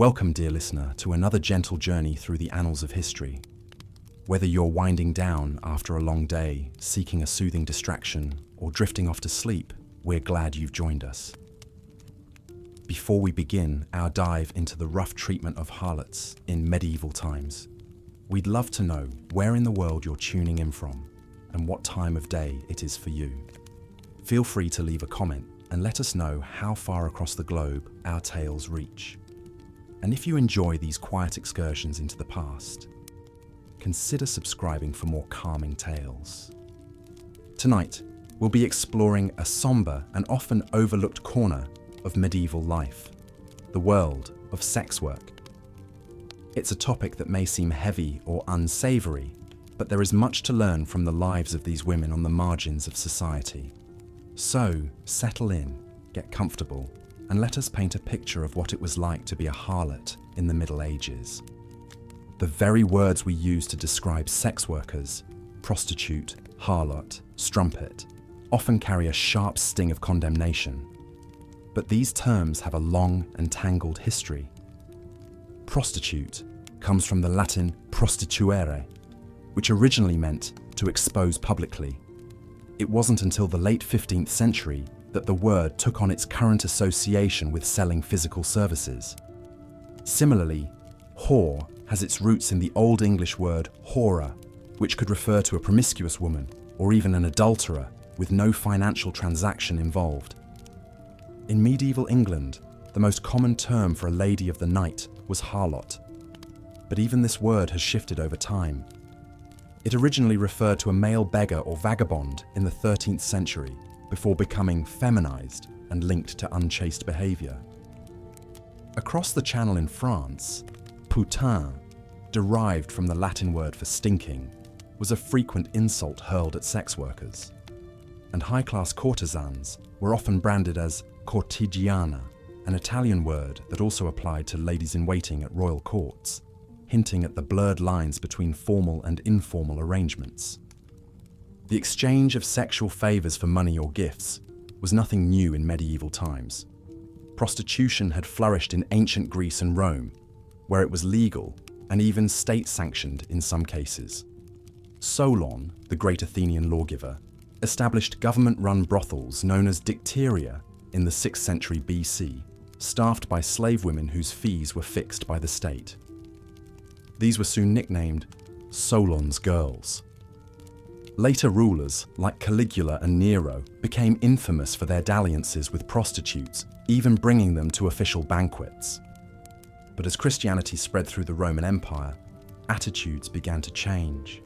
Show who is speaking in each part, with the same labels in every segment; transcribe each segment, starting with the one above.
Speaker 1: Welcome, dear listener, to another gentle journey through the annals of history. Whether you're winding down after a long day, seeking a soothing distraction, or drifting off to sleep, we're glad you've joined us. Before we begin our dive into the rough treatment of harlots in medieval times, we'd love to know where in the world you're tuning in from and what time of day it is for you. Feel free to leave a comment and let us know how far across the globe our tales reach. And if you enjoy these quiet excursions into the past, consider subscribing for more calming tales. Tonight, we'll be exploring a somber and often overlooked corner of medieval life, the world of sex work. It's a topic that may seem heavy or unsavory, but there is much to learn from the lives of these women on the margins of society. So, settle in, get comfortable, and let us paint a picture of what it was like to be a harlot in the Middle Ages. The very words we use to describe sex workers, prostitute, harlot, strumpet, often carry a sharp sting of condemnation. But these terms have a long and tangled history. Prostitute comes from the Latin prostituere, which originally meant to expose publicly. It wasn't until the late 15th century that the word took on its current association with selling physical services. Similarly, whore has its roots in the Old English word hora, which could refer to a promiscuous woman or even an adulterer with no financial transaction involved. In medieval England, the most common term for a lady of the night was harlot, but even this word has shifted over time. It originally referred to a male beggar or vagabond in the 13th century before becoming feminized and linked to unchaste behavior. Across the Channel in France, putain, derived from the Latin word for stinking, was a frequent insult hurled at sex workers. And high-class courtesans were often branded as cortigiana, an Italian word that also applied to ladies-in-waiting at royal courts, hinting at the blurred lines between formal and informal arrangements. The exchange of sexual favors for money or gifts was nothing new in medieval times. Prostitution had flourished in ancient Greece and Rome, where it was legal and even state-sanctioned in some cases. Solon, the great Athenian lawgiver, established government-run brothels known as dicteria in the 6th century BC, staffed by slave women whose fees were fixed by the state. These were soon nicknamed Solon's girls. Later rulers, like Caligula and Nero, became infamous for their dalliances with prostitutes, even bringing them to official banquets. But as Christianity spread through the Roman Empire, attitudes began to change.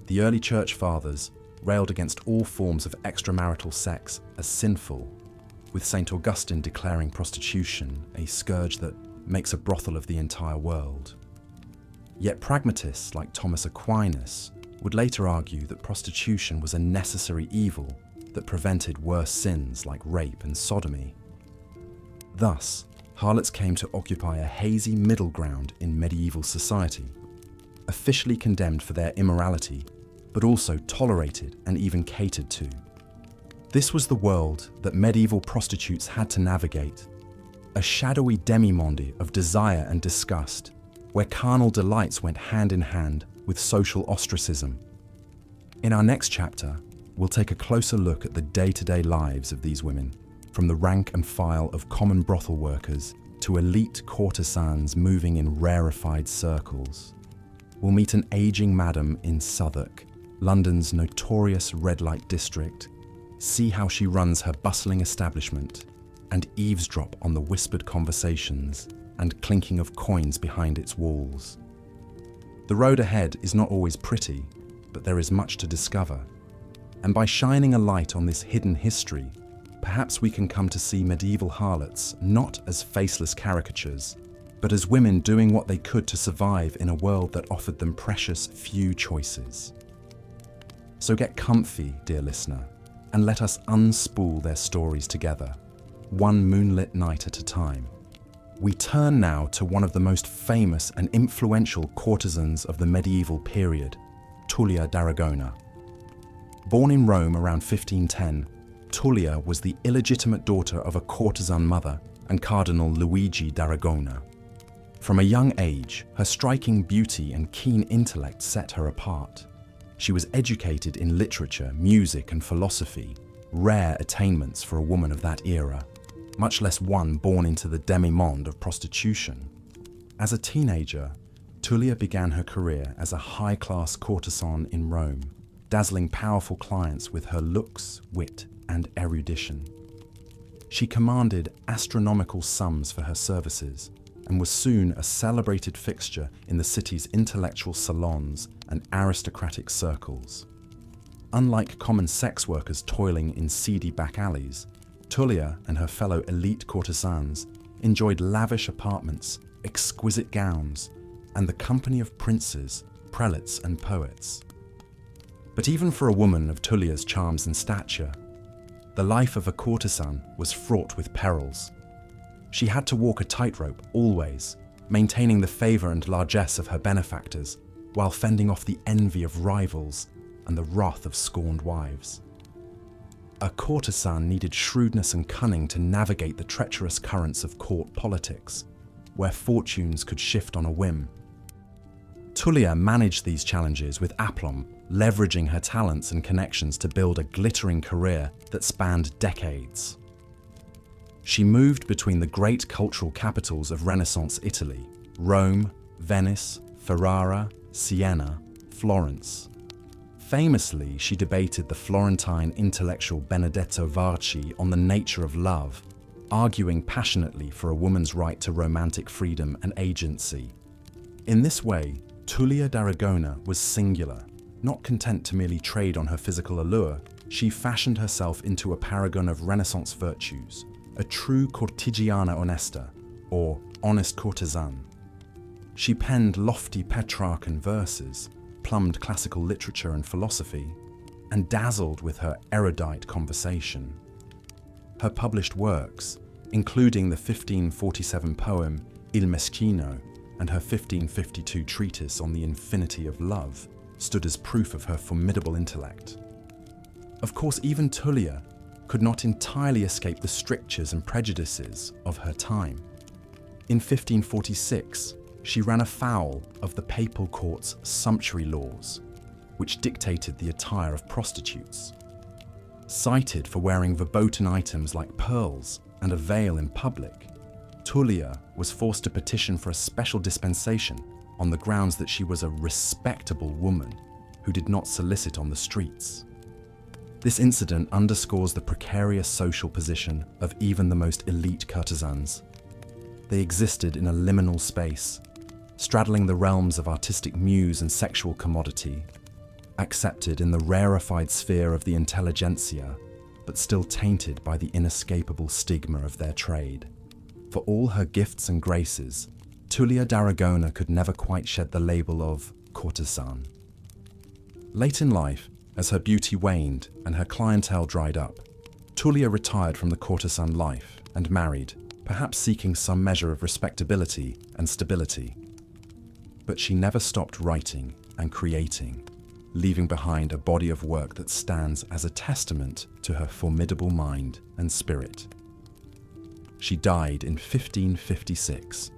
Speaker 1: The early church fathers railed against all forms of extramarital sex as sinful, with St. Augustine declaring prostitution a scourge that makes a brothel of the entire world. Yet pragmatists like Thomas Aquinas would later argue that prostitution was a necessary evil that prevented worse sins like rape and sodomy. Thus, harlots came to occupy a hazy middle ground in medieval society, officially condemned for their immorality, but also tolerated and even catered to. This was the world that medieval prostitutes had to navigate, a shadowy demimonde of desire and disgust, where carnal delights went hand in hand with social ostracism. In our next chapter, we'll take a closer look at the day-to-day lives of these women, from the rank and file of common brothel workers to elite courtesans moving in rarefied circles. We'll meet an aging madam in Southwark, London's notorious red light district, see how she runs her bustling establishment, and eavesdrop on the whispered conversations and clinking of coins behind its walls. The road ahead is not always pretty, but there is much to discover. And by shining a light on this hidden history, perhaps we can come to see medieval harlots not as faceless caricatures, but as women doing what they could to survive in a world that offered them precious few choices. So get comfy, dear listener, and let us unspool their stories together, one moonlit night at a time. We turn now to one of the most famous and influential courtesans of the medieval period, Tulia Daragona. Born in Rome around 1510, Tulia was the illegitimate daughter of a courtesan mother and Cardinal Luigi d'Aragona. From a young age, her striking beauty and keen intellect set her apart. She was educated in literature, music, and philosophy, rare attainments for a woman of that era, much less one born into the demi-monde of prostitution. As a teenager, Tulia began her career as a high-class courtesan in Rome, dazzling powerful clients with her looks, wit, and erudition. She commanded astronomical sums for her services and was soon a celebrated fixture in the city's intellectual salons and aristocratic circles. Unlike common sex workers toiling in seedy back alleys, Tulia and her fellow elite courtesans enjoyed lavish apartments, exquisite gowns, and the company of princes, prelates, and poets. But even for a woman of Tulia's charms and stature, the life of a courtesan was fraught with perils. She had to walk a tightrope always, maintaining the favour and largesse of her benefactors, while fending off the envy of rivals and the wrath of scorned wives. A courtesan needed shrewdness and cunning to navigate the treacherous currents of court politics, where fortunes could shift on a whim. Tulia managed these challenges with aplomb, leveraging her talents and connections to build a glittering career that spanned decades. She moved between the great cultural capitals of Renaissance Italy, Rome, Venice, Ferrara, Siena, Florence. Famously, she debated the Florentine intellectual Benedetto Varchi on the nature of love, arguing passionately for a woman's right to romantic freedom and agency. In this way, Tulia Daragona was singular. Not content to merely trade on her physical allure, she fashioned herself into a paragon of Renaissance virtues, a true cortigiana onesta, or honest courtesan. She penned lofty Petrarchan verses, plumbed classical literature and philosophy, and dazzled with her erudite conversation. Her published works, including the 1547 poem Il Meschino and her 1552 treatise on the infinity of love, stood as proof of her formidable intellect. Of course, even Tulia could not entirely escape the strictures and prejudices of her time. In 1546, she ran afoul of the papal court's sumptuary laws, which dictated the attire of prostitutes. Cited for wearing verboten items like pearls and a veil in public, Tulia was forced to petition for a special dispensation on the grounds that she was a respectable woman who did not solicit on the streets. This incident underscores the precarious social position of even the most elite courtesans. They existed in a liminal space, straddling the realms of artistic muse and sexual commodity, accepted in the rarefied sphere of the intelligentsia, but still tainted by the inescapable stigma of their trade. For all her gifts and graces, Tulia Daragona could never quite shed the label of courtesan. Late in life, as her beauty waned and her clientele dried up, Tulia retired from the courtesan life and married, perhaps seeking some measure of respectability and stability. But she never stopped writing and creating, leaving behind a body of work that stands as a testament to her formidable mind and spirit. She died in 1556,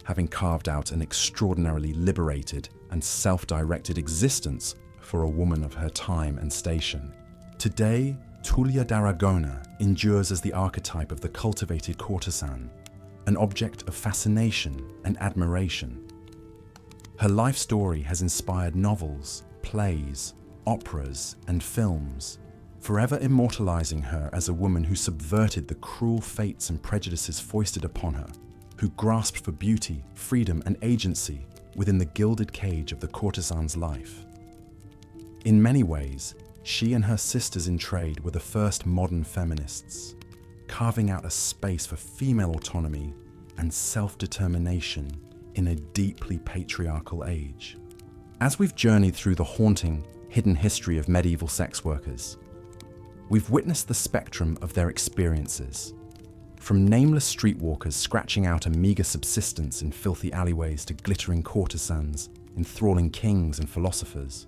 Speaker 1: having carved out an extraordinarily liberated and self-directed existence for a woman of her time and station. Today, Tulia Daragona endures as the archetype of the cultivated courtesan, an object of fascination and admiration. Her life story has inspired novels, plays, operas, and films, forever immortalizing her as a woman who subverted the cruel fates and prejudices foisted upon her, who grasped for beauty, freedom, and agency within the gilded cage of the courtesan's life. In many ways, she and her sisters in trade were the first modern feminists, carving out a space for female autonomy and self-determination in a deeply patriarchal age. As we've journeyed through the haunting, hidden history of medieval sex workers, we've witnessed the spectrum of their experiences, from nameless streetwalkers scratching out a meager subsistence in filthy alleyways to glittering courtesans enthralling kings and philosophers.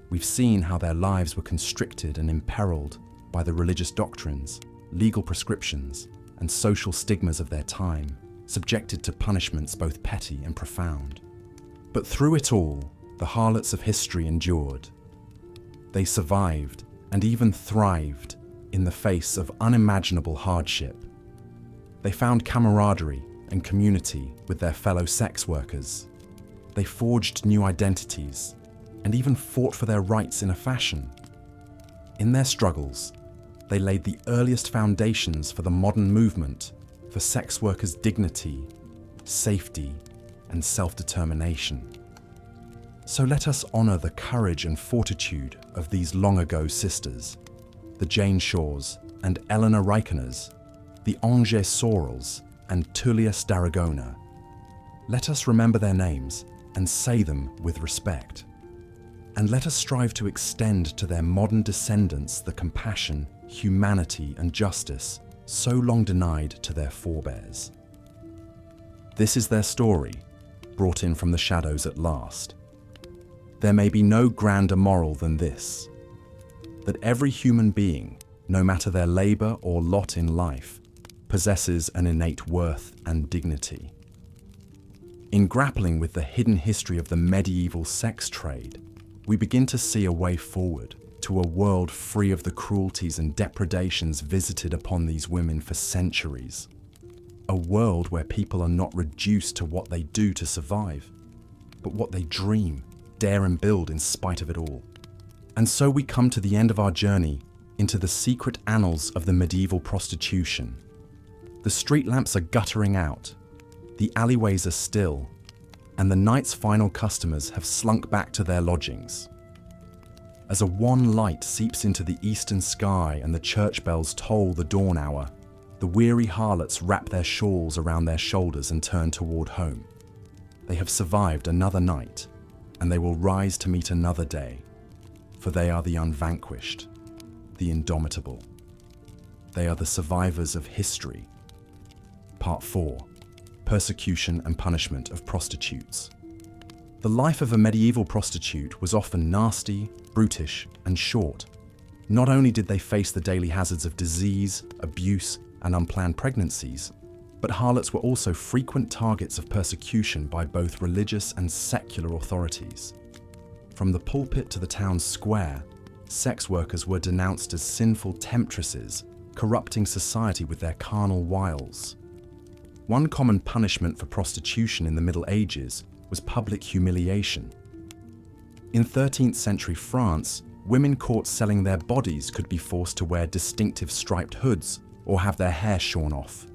Speaker 1: We've seen how their lives were constricted and imperiled by the religious doctrines, legal prescriptions, and social stigmas of their time, subjected to punishments both petty and profound. But through it all, the harlots of history endured. They survived and even thrived in the face of unimaginable hardship. They found camaraderie and community with their fellow sex workers. They forged new identities and even fought for their rights in a fashion. In their struggles, they laid the earliest foundations for the modern movement for sex workers' dignity, safety, and self-determination. So let us honour the courage and fortitude of these long-ago sisters, the Jane Shaws and Eleanor Reikeners, the Angers Sorrels and Tulia Daragona. Let us remember their names and say them with respect. And let us strive to extend to their modern descendants the compassion, humanity and justice so long denied to their forebears. This is their story, brought in from the shadows at last. There may be no grander moral than this, that every human being, no matter their labour or lot in life, possesses an innate worth and dignity. In grappling with the hidden history of the medieval sex trade, we begin to see a way forward to a world free of the cruelties and depredations visited upon these women for centuries. A world where people are not reduced to what they do to survive, but what they dream, dare and build in spite of it all. And so we come to the end of our journey into the secret annals of the medieval prostitution. The street lamps are guttering out, the alleyways are still, and the night's final customers have slunk back to their lodgings. As a wan light seeps into the eastern sky and the church bells toll the dawn hour, the weary harlots wrap their shawls around their shoulders and turn toward home. They have survived another night, and they will rise to meet another day, for they are the unvanquished, the indomitable. They are the survivors of history. Part 4. Persecution and punishment of prostitutes. The life of a medieval prostitute was often nasty, brutish, and short. Not only did they face the daily hazards of disease, abuse, and unplanned pregnancies, but harlots were also frequent targets of persecution by both religious and secular authorities. From the pulpit to the town square, sex workers were denounced as sinful temptresses, corrupting society with their carnal wiles. One common punishment for prostitution in the Middle Ages was public humiliation. In 13th century France, women caught selling their bodies could be forced to wear distinctive striped hoods or have their hair shorn off.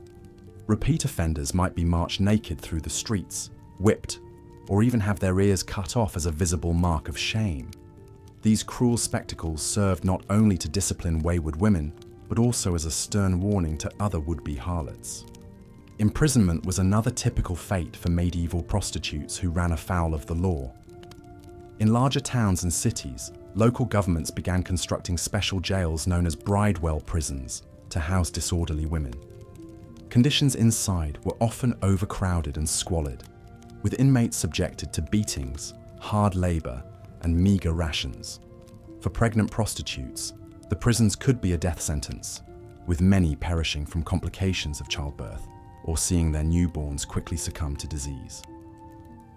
Speaker 1: Repeat offenders might be marched naked through the streets, whipped, or even have their ears cut off as a visible mark of shame. These cruel spectacles served not only to discipline wayward women, but also as a stern warning to other would-be harlots. Imprisonment was another typical fate for medieval prostitutes who ran afoul of the law. In larger towns and cities, local governments began constructing special jails known as bridewell prisons to house disorderly women. Conditions inside were often overcrowded and squalid, with inmates subjected to beatings, hard labour, and meagre rations. For pregnant prostitutes, the prisons could be a death sentence, with many perishing from complications of childbirth or seeing their newborns quickly succumb to disease.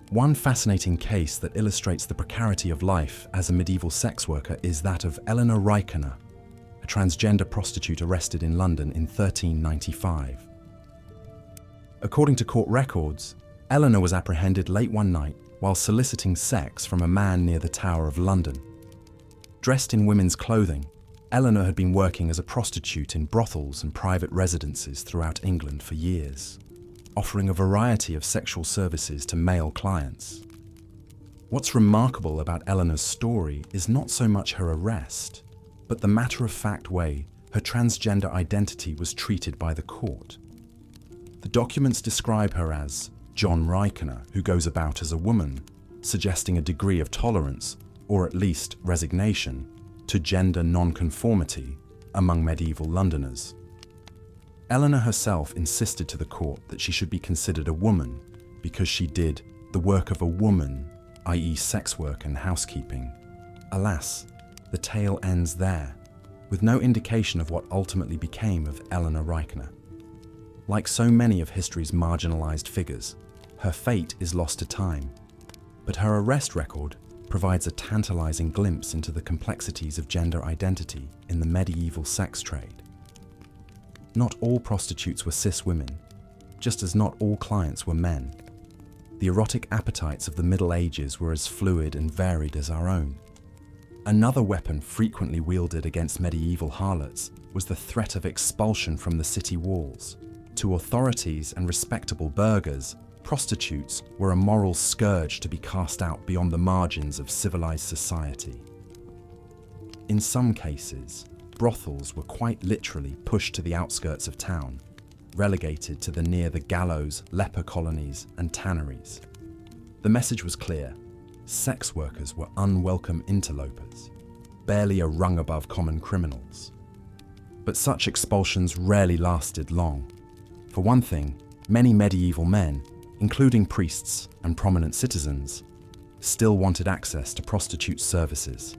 Speaker 1: One fascinating case that illustrates the precarity of life as a medieval sex worker is that of Eleanor Reikeners, a transgender prostitute arrested in London in 1395. According to court records, Eleanor was apprehended late one night while soliciting sex from a man near the Tower of London. Dressed in women's clothing, Eleanor had been working as a prostitute in brothels and private residences throughout England for years, offering a variety of sexual services to male clients. What's remarkable about Eleanor's story is not so much her arrest, but the matter-of-fact way her transgender identity was treated by the court. The documents describe her as John Reikeners, who goes about as a woman, suggesting a degree of tolerance, or at least resignation, to gender non-conformity among medieval Londoners. Eleanor herself insisted to the court that she should be considered a woman because she did the work of a woman, i.e. sex work and housekeeping. Alas, the tale ends there, with no indication of what ultimately became of Eleanor Reikeners. Like so many of history's marginalized figures, her fate is lost to time, but her arrest record provides a tantalizing glimpse into the complexities of gender identity in the medieval sex trade. Not all prostitutes were cis women, just as not all clients were men. The erotic appetites of the Middle Ages were as fluid and varied as our own. Another weapon frequently wielded against medieval harlots was the threat of expulsion from the city walls. To authorities and respectable burghers, prostitutes were a moral scourge to be cast out beyond the margins of civilized society. In some cases, brothels were quite literally pushed to the outskirts of town, relegated to near the gallows, leper colonies, and tanneries. The message was clear: sex workers were unwelcome interlopers, barely a rung above common criminals. But such expulsions rarely lasted long. For one thing, many medieval men, including priests and prominent citizens, still wanted access to prostitute services.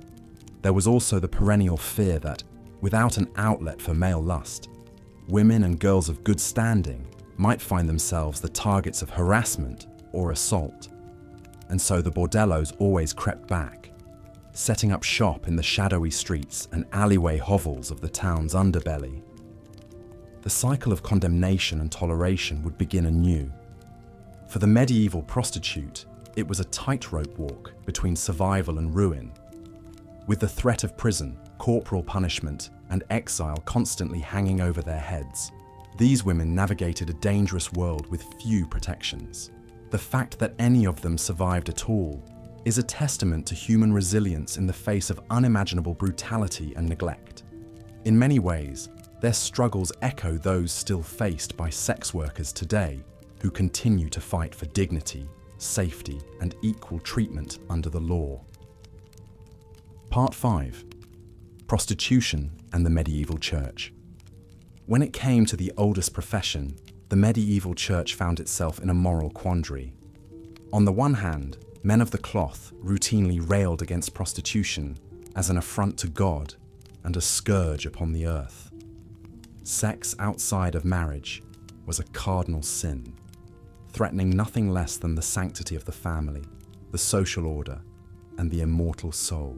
Speaker 1: There was also the perennial fear that, without an outlet for male lust, women and girls of good standing might find themselves the targets of harassment or assault. And so the bordellos always crept back, setting up shop in the shadowy streets and alleyway hovels of the town's underbelly. The cycle of condemnation and toleration would begin anew. For the medieval prostitute, it was a tightrope walk between survival and ruin. With the threat of prison, corporal punishment, and exile constantly hanging over their heads, these women navigated a dangerous world with few protections. The fact that any of them survived at all is a testament to human resilience in the face of unimaginable brutality and neglect. In many ways, their struggles echo those still faced by sex workers today, who continue to fight for dignity, safety, and equal treatment under the law. Part 5. Prostitution and the Medieval Church. When it came to the oldest profession, the medieval church found itself in a moral quandary. On the one hand, men of the cloth routinely railed against prostitution as an affront to God and a scourge upon the earth. Sex outside of marriage was a cardinal sin, threatening nothing less than the sanctity of the family, the social order, and the immortal soul.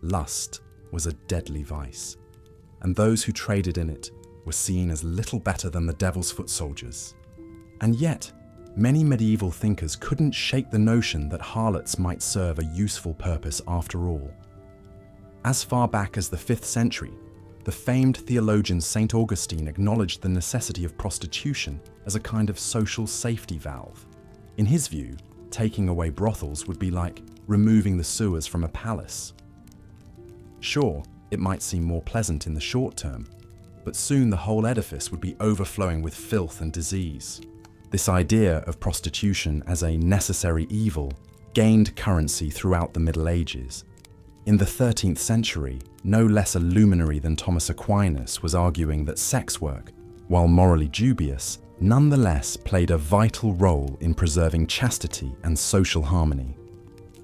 Speaker 1: Lust was a deadly vice, and those who traded in it were seen as little better than the devil's foot soldiers. And yet, many medieval thinkers couldn't shake the notion that harlots might serve a useful purpose after all. As far back as the 5th century, the famed theologian St. Augustine acknowledged the necessity of prostitution as a kind of social safety valve. In his view, taking away brothels would be like removing the sewers from a palace. Sure, it might seem more pleasant in the short term, but soon the whole edifice would be overflowing with filth and disease. This idea of prostitution as a necessary evil gained currency throughout the Middle Ages. In the 13th century, no less a luminary than Thomas Aquinas was arguing that sex work, while morally dubious, nonetheless played a vital role in preserving chastity and social harmony.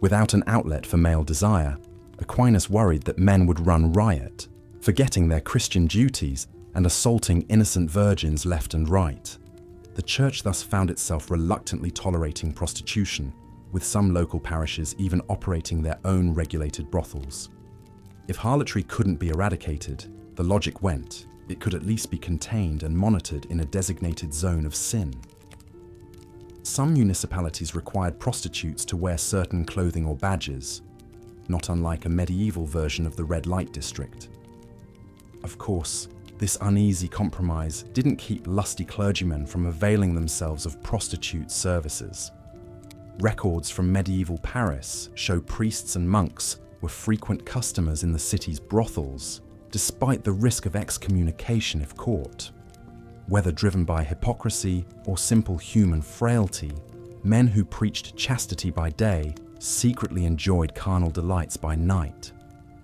Speaker 1: Without an outlet for male desire, Aquinas worried that men would run riot, forgetting their Christian duties and assaulting innocent virgins left and right. The church thus found itself reluctantly tolerating prostitution, with some local parishes even operating their own regulated brothels. If harlotry couldn't be eradicated, the logic went, it could at least be contained and monitored in a designated zone of sin. Some municipalities required prostitutes to wear certain clothing or badges, not unlike a medieval version of the red light district. Of course, this uneasy compromise didn't keep lusty clergymen from availing themselves of prostitute services. Records from medieval Paris show priests and monks were frequent customers in the city's brothels, despite the risk of excommunication if caught. Whether driven by hypocrisy or simple human frailty, men who preached chastity by day secretly enjoyed carnal delights by night.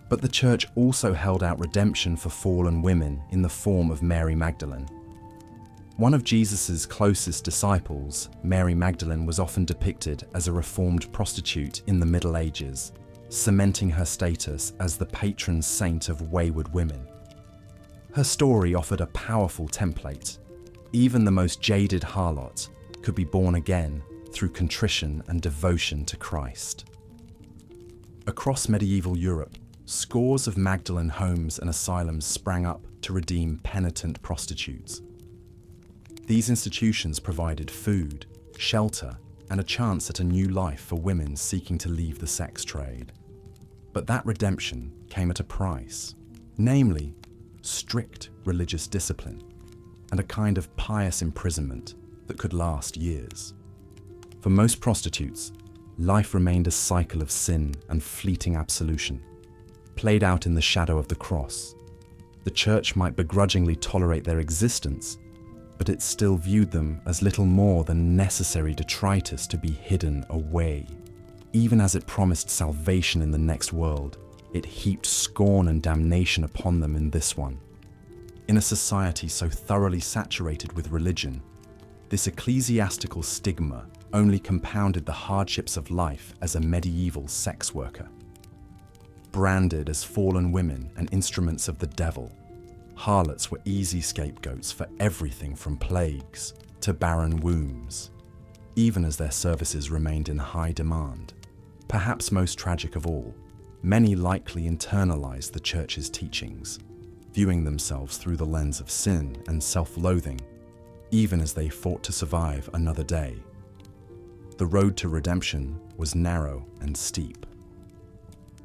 Speaker 1: But the church also held out redemption for fallen women in the form of Mary Magdalene. One of Jesus' closest disciples, Mary Magdalene, was often depicted as a reformed prostitute in the Middle Ages, cementing her status as the patron saint of wayward women. Her story offered a powerful template. Even the most jaded harlot could be born again through contrition and devotion to Christ. Across medieval Europe, scores of Magdalene homes and asylums sprang up to redeem penitent prostitutes. These institutions provided food, shelter, and a chance at a new life for women seeking to leave the sex trade. But that redemption came at a price, namely, strict religious discipline and a kind of pious imprisonment that could last years. For most prostitutes, life remained a cycle of sin and fleeting absolution, played out in the shadow of the cross. The church might begrudgingly tolerate their existence, but it still viewed them as little more than necessary detritus to be hidden away. Even as it promised salvation in the next world, it heaped scorn and damnation upon them in this one. In a society so thoroughly saturated with religion, this ecclesiastical stigma only compounded the hardships of life as a medieval sex worker. Branded as fallen women and instruments of the devil, harlots were easy scapegoats for everything from plagues to barren wombs, even as their services remained in high demand. Perhaps most tragic of all, many likely internalized the church's teachings, viewing themselves through the lens of sin and self-loathing, even as they fought to survive another day. The road to redemption was narrow and steep.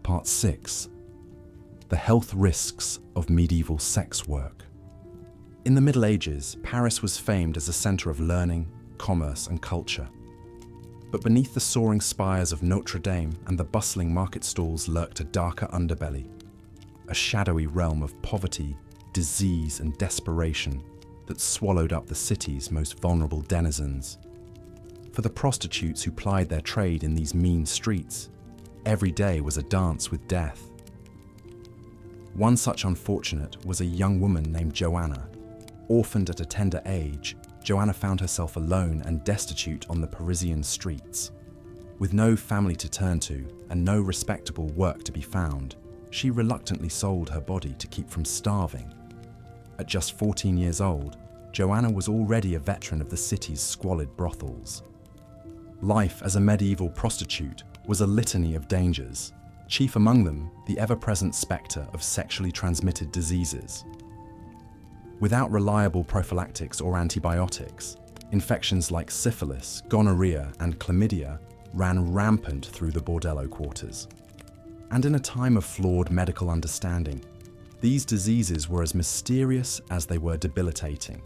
Speaker 1: Part 6. The health risks of medieval sex work. In the Middle Ages, Paris was famed as a center of learning, commerce, and culture. But beneath the soaring spires of Notre Dame and the bustling market stalls lurked a darker underbelly, a shadowy realm of poverty, disease, and desperation that swallowed up the city's most vulnerable denizens. For the prostitutes who plied their trade in these mean streets, every day was a dance with death. One such unfortunate was a young woman named Joanna. Orphaned at a tender age, Joanna found herself alone and destitute on the Parisian streets. With no family to turn to and no respectable work to be found, she reluctantly sold her body to keep from starving. At just 14 years old, Joanna was already a veteran of the city's squalid brothels. Life as a medieval prostitute was a litany of dangers, chief among them the ever-present spectre of sexually transmitted diseases. Without reliable prophylactics or antibiotics, infections like syphilis, gonorrhea, and chlamydia ran rampant through the bordello quarters. And in a time of flawed medical understanding, these diseases were as mysterious as they were debilitating,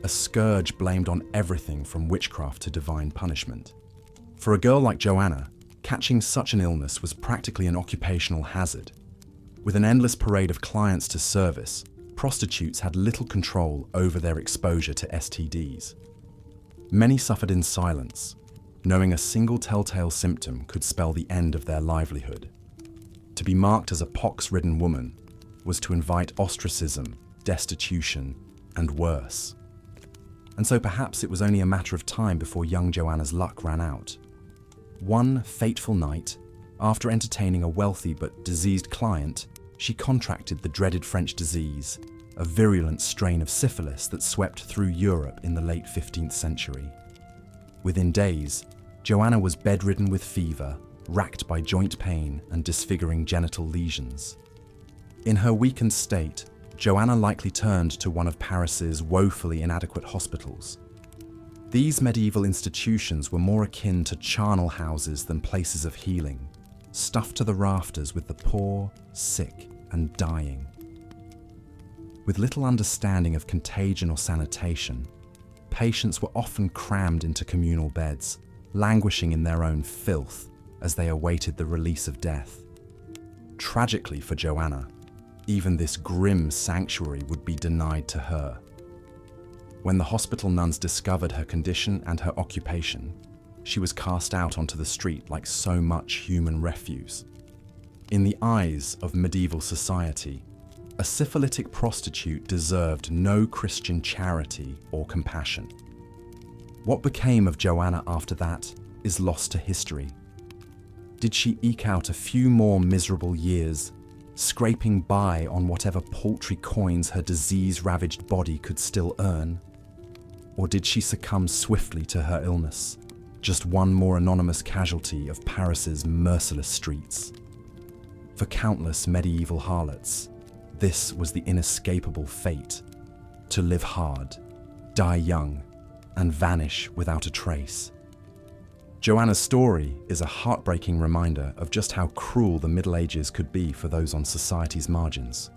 Speaker 1: a scourge blamed on everything from witchcraft to divine punishment. For a girl like Joanna, catching such an illness was practically an occupational hazard. With an endless parade of clients to service, prostitutes had little control over their exposure to STDs. Many suffered in silence, knowing a single telltale symptom could spell the end of their livelihood. To be marked as a pox-ridden woman was to invite ostracism, destitution, and worse. And so perhaps it was only a matter of time before young Joanna's luck ran out. One fateful night, after entertaining a wealthy but diseased client, she contracted the dreaded French disease, a virulent strain of syphilis that swept through Europe in the late 15th century. Within days, Joanna was bedridden with fever, racked by joint pain and disfiguring genital lesions. In her weakened state, Joanna likely turned to one of Paris's woefully inadequate hospitals. These medieval institutions were more akin to charnel houses than places of healing, stuffed to the rafters with the poor, sick, and dying. With little understanding of contagion or sanitation, patients were often crammed into communal beds, languishing in their own filth as they awaited the release of death. Tragically for Joanna, even this grim sanctuary would be denied to her. When the hospital nuns discovered her condition and her occupation, she was cast out onto the street like so much human refuse. In the eyes of medieval society, a syphilitic prostitute deserved no Christian charity or compassion. What became of Joanna after that is lost to history. Did she eke out a few more miserable years, scraping by on whatever paltry coins her disease-ravaged body could still earn? Or did she succumb swiftly to her illness, just one more anonymous casualty of Paris's merciless streets? For countless medieval harlots, this was the inescapable fate: to live hard, die young, and vanish without a trace. Joanna's story is a heartbreaking reminder of just how cruel the Middle Ages could be for those on society's margins.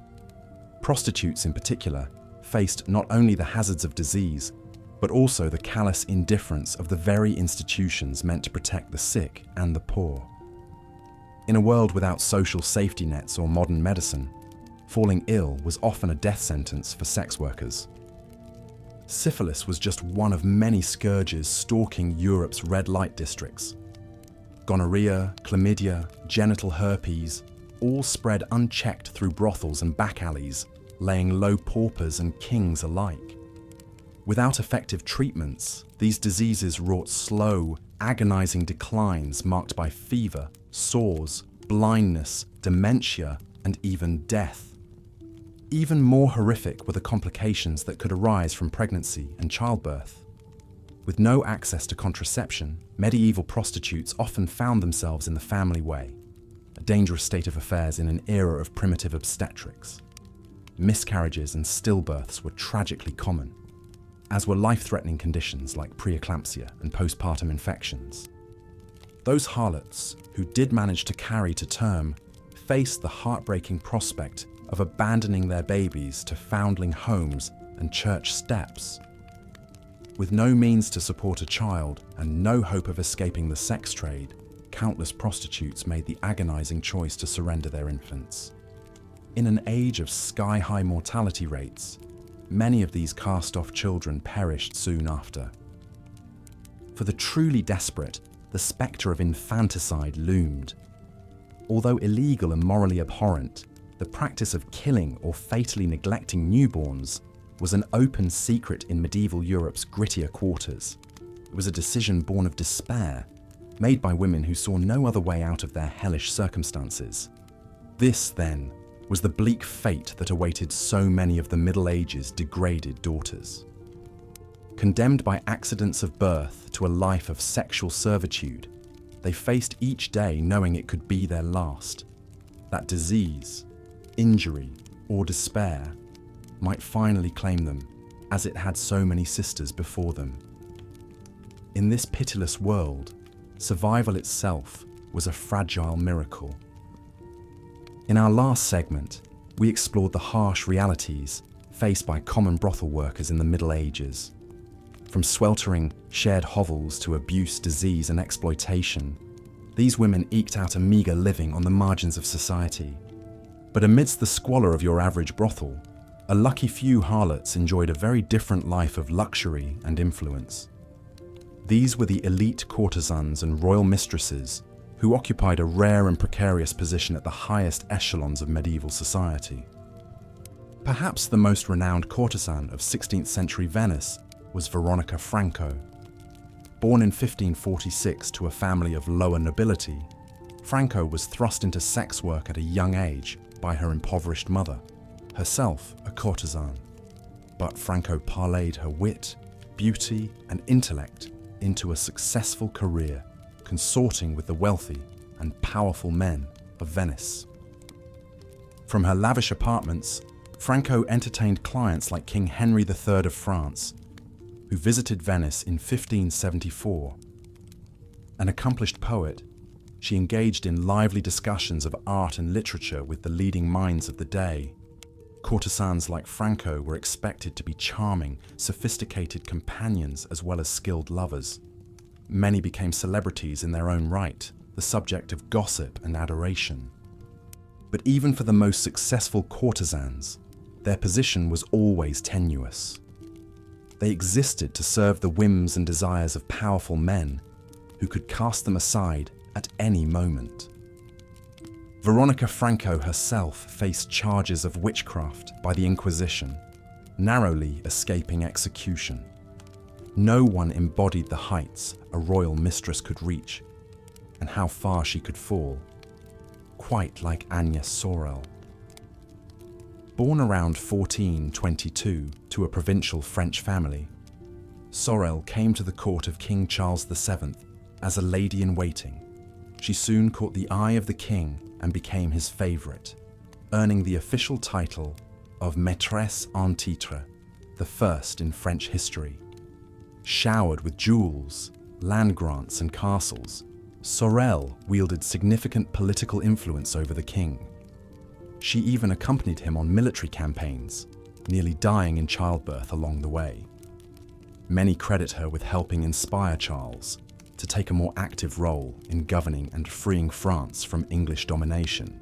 Speaker 1: Prostitutes in particular faced not only the hazards of disease, but also the callous indifference of the very institutions meant to protect the sick and the poor. In a world without social safety nets or modern medicine, falling ill was often a death sentence for sex workers. Syphilis was just one of many scourges stalking Europe's red light districts. Gonorrhea, chlamydia, genital herpes, all spread unchecked through brothels and back alleys, laying low paupers and kings alike. Without effective treatments, these diseases wrought slow, agonizing declines marked by fever, sores, blindness, dementia, and even death. Even more horrific were the complications that could arise from pregnancy and childbirth. With no access to contraception, medieval prostitutes often found themselves in the family way, a dangerous state of affairs in an era of primitive obstetrics. Miscarriages and stillbirths were tragically common, as were life-threatening conditions like preeclampsia and postpartum infections. Those harlots who did manage to carry to term faced the heartbreaking prospect of abandoning their babies to foundling homes and church steps. With no means to support a child and no hope of escaping the sex trade, countless prostitutes made the agonizing choice to surrender their infants. In an age of sky-high mortality rates, many of these cast-off children perished soon after. For the truly desperate, the spectre of infanticide loomed. Although illegal and morally abhorrent, the practice of killing or fatally neglecting newborns was an open secret in medieval Europe's grittier quarters. It was a decision born of despair, made by women who saw no other way out of their hellish circumstances. This, then, was the bleak fate that awaited so many of the Middle Ages' degraded daughters. Condemned by accidents of birth to a life of sexual servitude, they faced each day knowing it could be their last, that disease, injury, or despair might finally claim them, as it had so many sisters before them. In this pitiless world, survival itself was a fragile miracle. In our last segment, we explored the harsh realities faced by common brothel workers in the Middle Ages. From sweltering, shared hovels to abuse, disease, and exploitation, these women eked out a meagre living on the margins of society. But amidst the squalor of your average brothel, a lucky few harlots enjoyed a very different life of luxury and influence. These were the elite courtesans and royal mistresses who occupied a rare and precarious position at the highest echelons of medieval society. Perhaps the most renowned courtesan of 16th century Venice was Veronica Franco. Born in 1546 to a family of lower nobility, Franco was thrust into sex work at a young age by her impoverished mother, herself a courtesan. But Franco parlayed her wit, beauty, and intellect into a successful career, consorting with the wealthy and powerful men of Venice. From her lavish apartments, Franco entertained clients like King Henry III of France, who visited Venice in 1574. An accomplished poet, she engaged in lively discussions of art and literature with the leading minds of the day. Courtesans like Franco were expected to be charming, sophisticated companions as well as skilled lovers. Many became celebrities in their own right, the subject of gossip and adoration. But even for the most successful courtesans, their position was always tenuous. They existed to serve the whims and desires of powerful men who could cast them aside at any moment. Veronica Franco herself faced charges of witchcraft by the Inquisition, narrowly escaping execution. No one embodied the heights a royal mistress could reach and how far she could fall, quite like Agnès Sorel. Born around 1422 to a provincial French family, Sorel came to the court of King Charles VII as a lady-in-waiting. She soon caught the eye of the king and became his favourite, earning the official title of maîtresse en titre, the first in French history. Showered with jewels, land grants and castles, Sorel wielded significant political influence over the king. She even accompanied him on military campaigns, nearly dying in childbirth along the way. Many credit her with helping inspire Charles to take a more active role in governing and freeing France from English domination.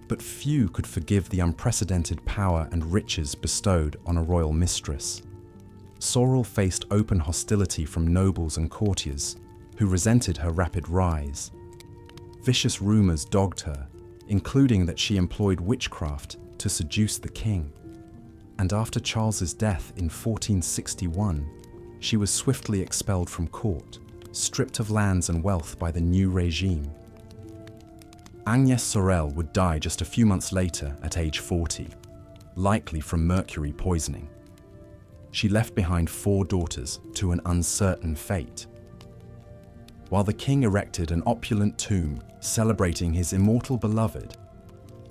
Speaker 1: But few could forgive the unprecedented power and riches bestowed on a royal mistress. Sorel faced open hostility from nobles and courtiers who resented her rapid rise. Vicious rumours dogged her, including that she employed witchcraft to seduce the king. And after Charles's death in 1461, she was swiftly expelled from court, stripped of lands and wealth by the new regime. Agnès Sorel would die just a few months later at age 40, likely from mercury poisoning. She left behind 4 daughters to an uncertain fate. While the king erected an opulent tomb celebrating his immortal beloved,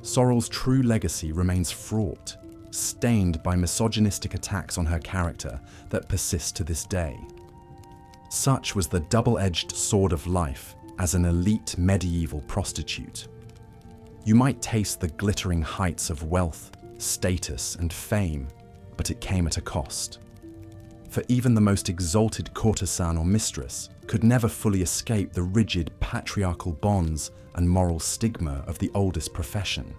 Speaker 1: Sorel's true legacy remains fraught, stained by misogynistic attacks on her character that persist to this day. Such was the double-edged sword of life as an elite medieval prostitute. You might taste the glittering heights of wealth, status, and fame, but it came at a cost. For even the most exalted courtesan or mistress could never fully escape the rigid patriarchal bonds and moral stigma of the oldest profession.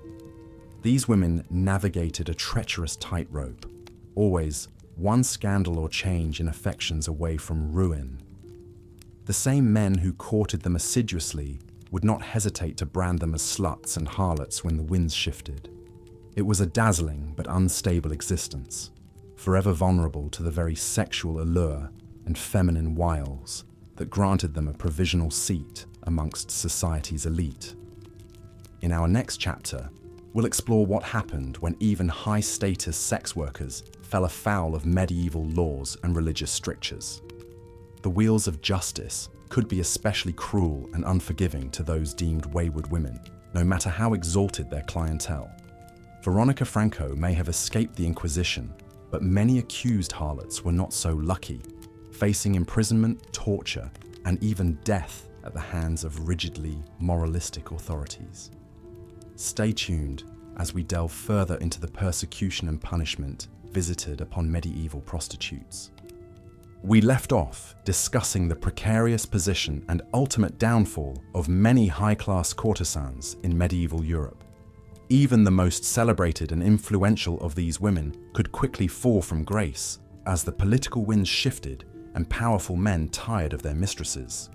Speaker 1: These women navigated a treacherous tightrope, always one scandal or change in affections away from ruin. The same men who courted them assiduously would not hesitate to brand them as sluts and harlots when the winds shifted. It was a dazzling but unstable existence, forever vulnerable to the very sexual allure and feminine wiles that granted them a provisional seat amongst society's elite. In our next chapter, we'll explore what happened when even high-status sex workers fell afoul of medieval laws and religious strictures. The wheels of justice could be especially cruel and unforgiving to those deemed wayward women, no matter how exalted their clientele. Veronica Franco may have escaped the Inquisition, but many accused harlots were not so lucky, facing imprisonment, torture, and even death at the hands of rigidly moralistic authorities. Stay tuned as we delve further into the persecution and punishment visited upon medieval prostitutes. We left off discussing the precarious position and ultimate downfall of many high-class courtesans in medieval Europe. Even the most celebrated and influential of these women could quickly fall from grace as the political winds shifted and powerful men tired of their mistresses.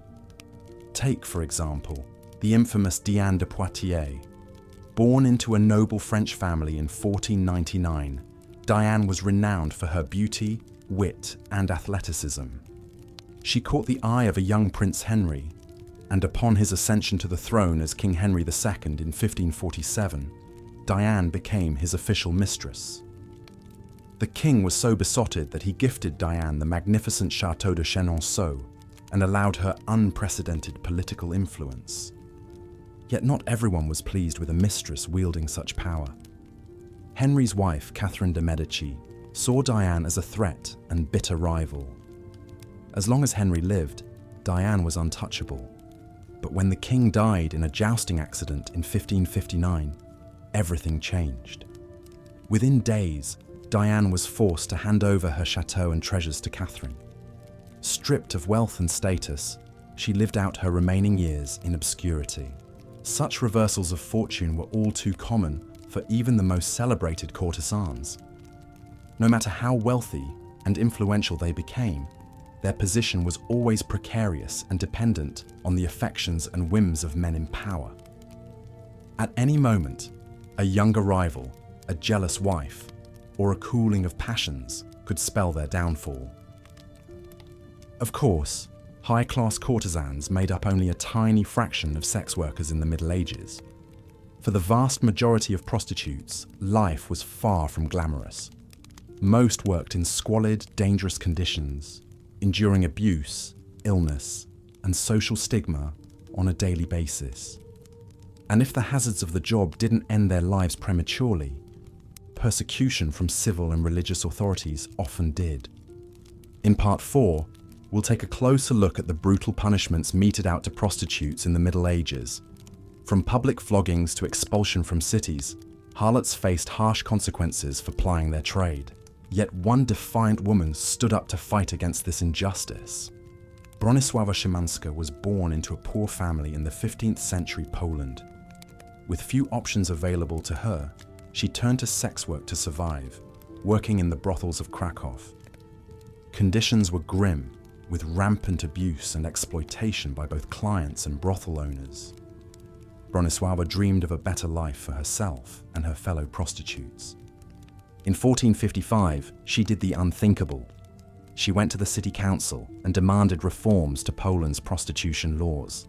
Speaker 1: Take, for example, the infamous Diane de Poitiers. Born into a noble French family in 1499, Diane was renowned for her beauty, wit, and athleticism. She caught the eye of a young Prince Henry, and upon his ascension to the throne as King Henry II in 1547, Diane became his official mistress. The king was so besotted that he gifted Diane the magnificent Château de Chenonceau and allowed her unprecedented political influence. Yet not everyone was pleased with a mistress wielding such power. Henry's wife, Catherine de' Medici, saw Diane as a threat and bitter rival. As long as Henry lived, Diane was untouchable. But when the king died in a jousting accident in 1559, everything changed. Within days, Diane was forced to hand over her chateau and treasures to Catherine. Stripped of wealth and status, she lived out her remaining years in obscurity. Such reversals of fortune were all too common for even the most celebrated courtesans. No matter how wealthy and influential they became, their position was always precarious and dependent on the affections and whims of men in power. At any moment, a younger rival, a jealous wife, or a cooling of passions could spell their downfall. Of course, high-class courtesans made up only a tiny fraction of sex workers in the Middle Ages. For the vast majority of prostitutes, life was far from glamorous. Most worked in squalid, dangerous conditions, enduring abuse, illness, and social stigma on a daily basis. And if the hazards of the job didn't end their lives prematurely, persecution from civil and religious authorities often did. In Part 4, we'll take a closer look at the brutal punishments meted out to prostitutes in the Middle Ages. From public floggings to expulsion from cities, harlots faced harsh consequences for plying their trade. Yet one defiant woman stood up to fight against this injustice. Bronisława Szymanska was born into a poor family in the 15th century Poland. With few options available to her, she turned to sex work to survive, working in the brothels of Krakow. Conditions were grim, with rampant abuse and exploitation by both clients and brothel owners. Bronisława dreamed of a better life for herself and her fellow prostitutes. In 1455, she did the unthinkable. She went to the city council and demanded reforms to Poland's prostitution laws.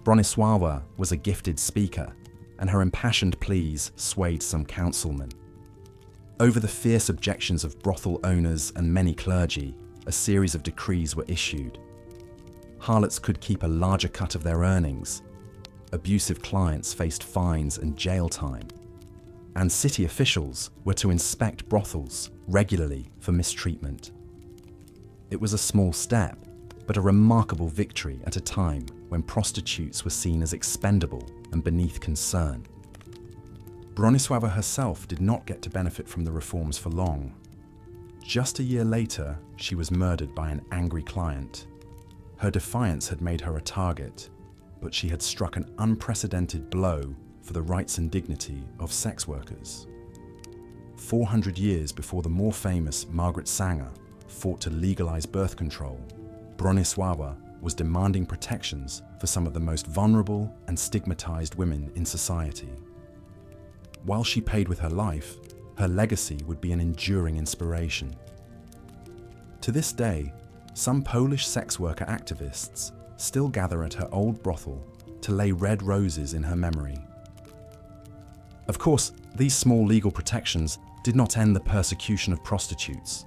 Speaker 1: Bronisława was a gifted speaker, and her impassioned pleas swayed some councilmen. Over the fierce objections of brothel owners and many clergy, a series of decrees were issued. Harlots could keep a larger cut of their earnings. Abusive clients faced fines and jail time. And city officials were to inspect brothels regularly for mistreatment. It was a small step, but a remarkable victory at a time when prostitutes were seen as expendable and beneath concern. Bronisława herself did not get to benefit from the reforms for long. Just a year later, she was murdered by an angry client. Her defiance had made her a target, but she had struck an unprecedented blow for the rights and dignity of sex workers. 400 years before the more famous Margaret Sanger fought to legalize birth control, Bronisława was demanding protections for some of the most vulnerable and stigmatized women in society. While she paid with her life, her legacy would be an enduring inspiration. To this day, some Polish sex worker activists still gather at her old brothel to lay red roses in her memory. Of course, these small legal protections did not end the persecution of prostitutes.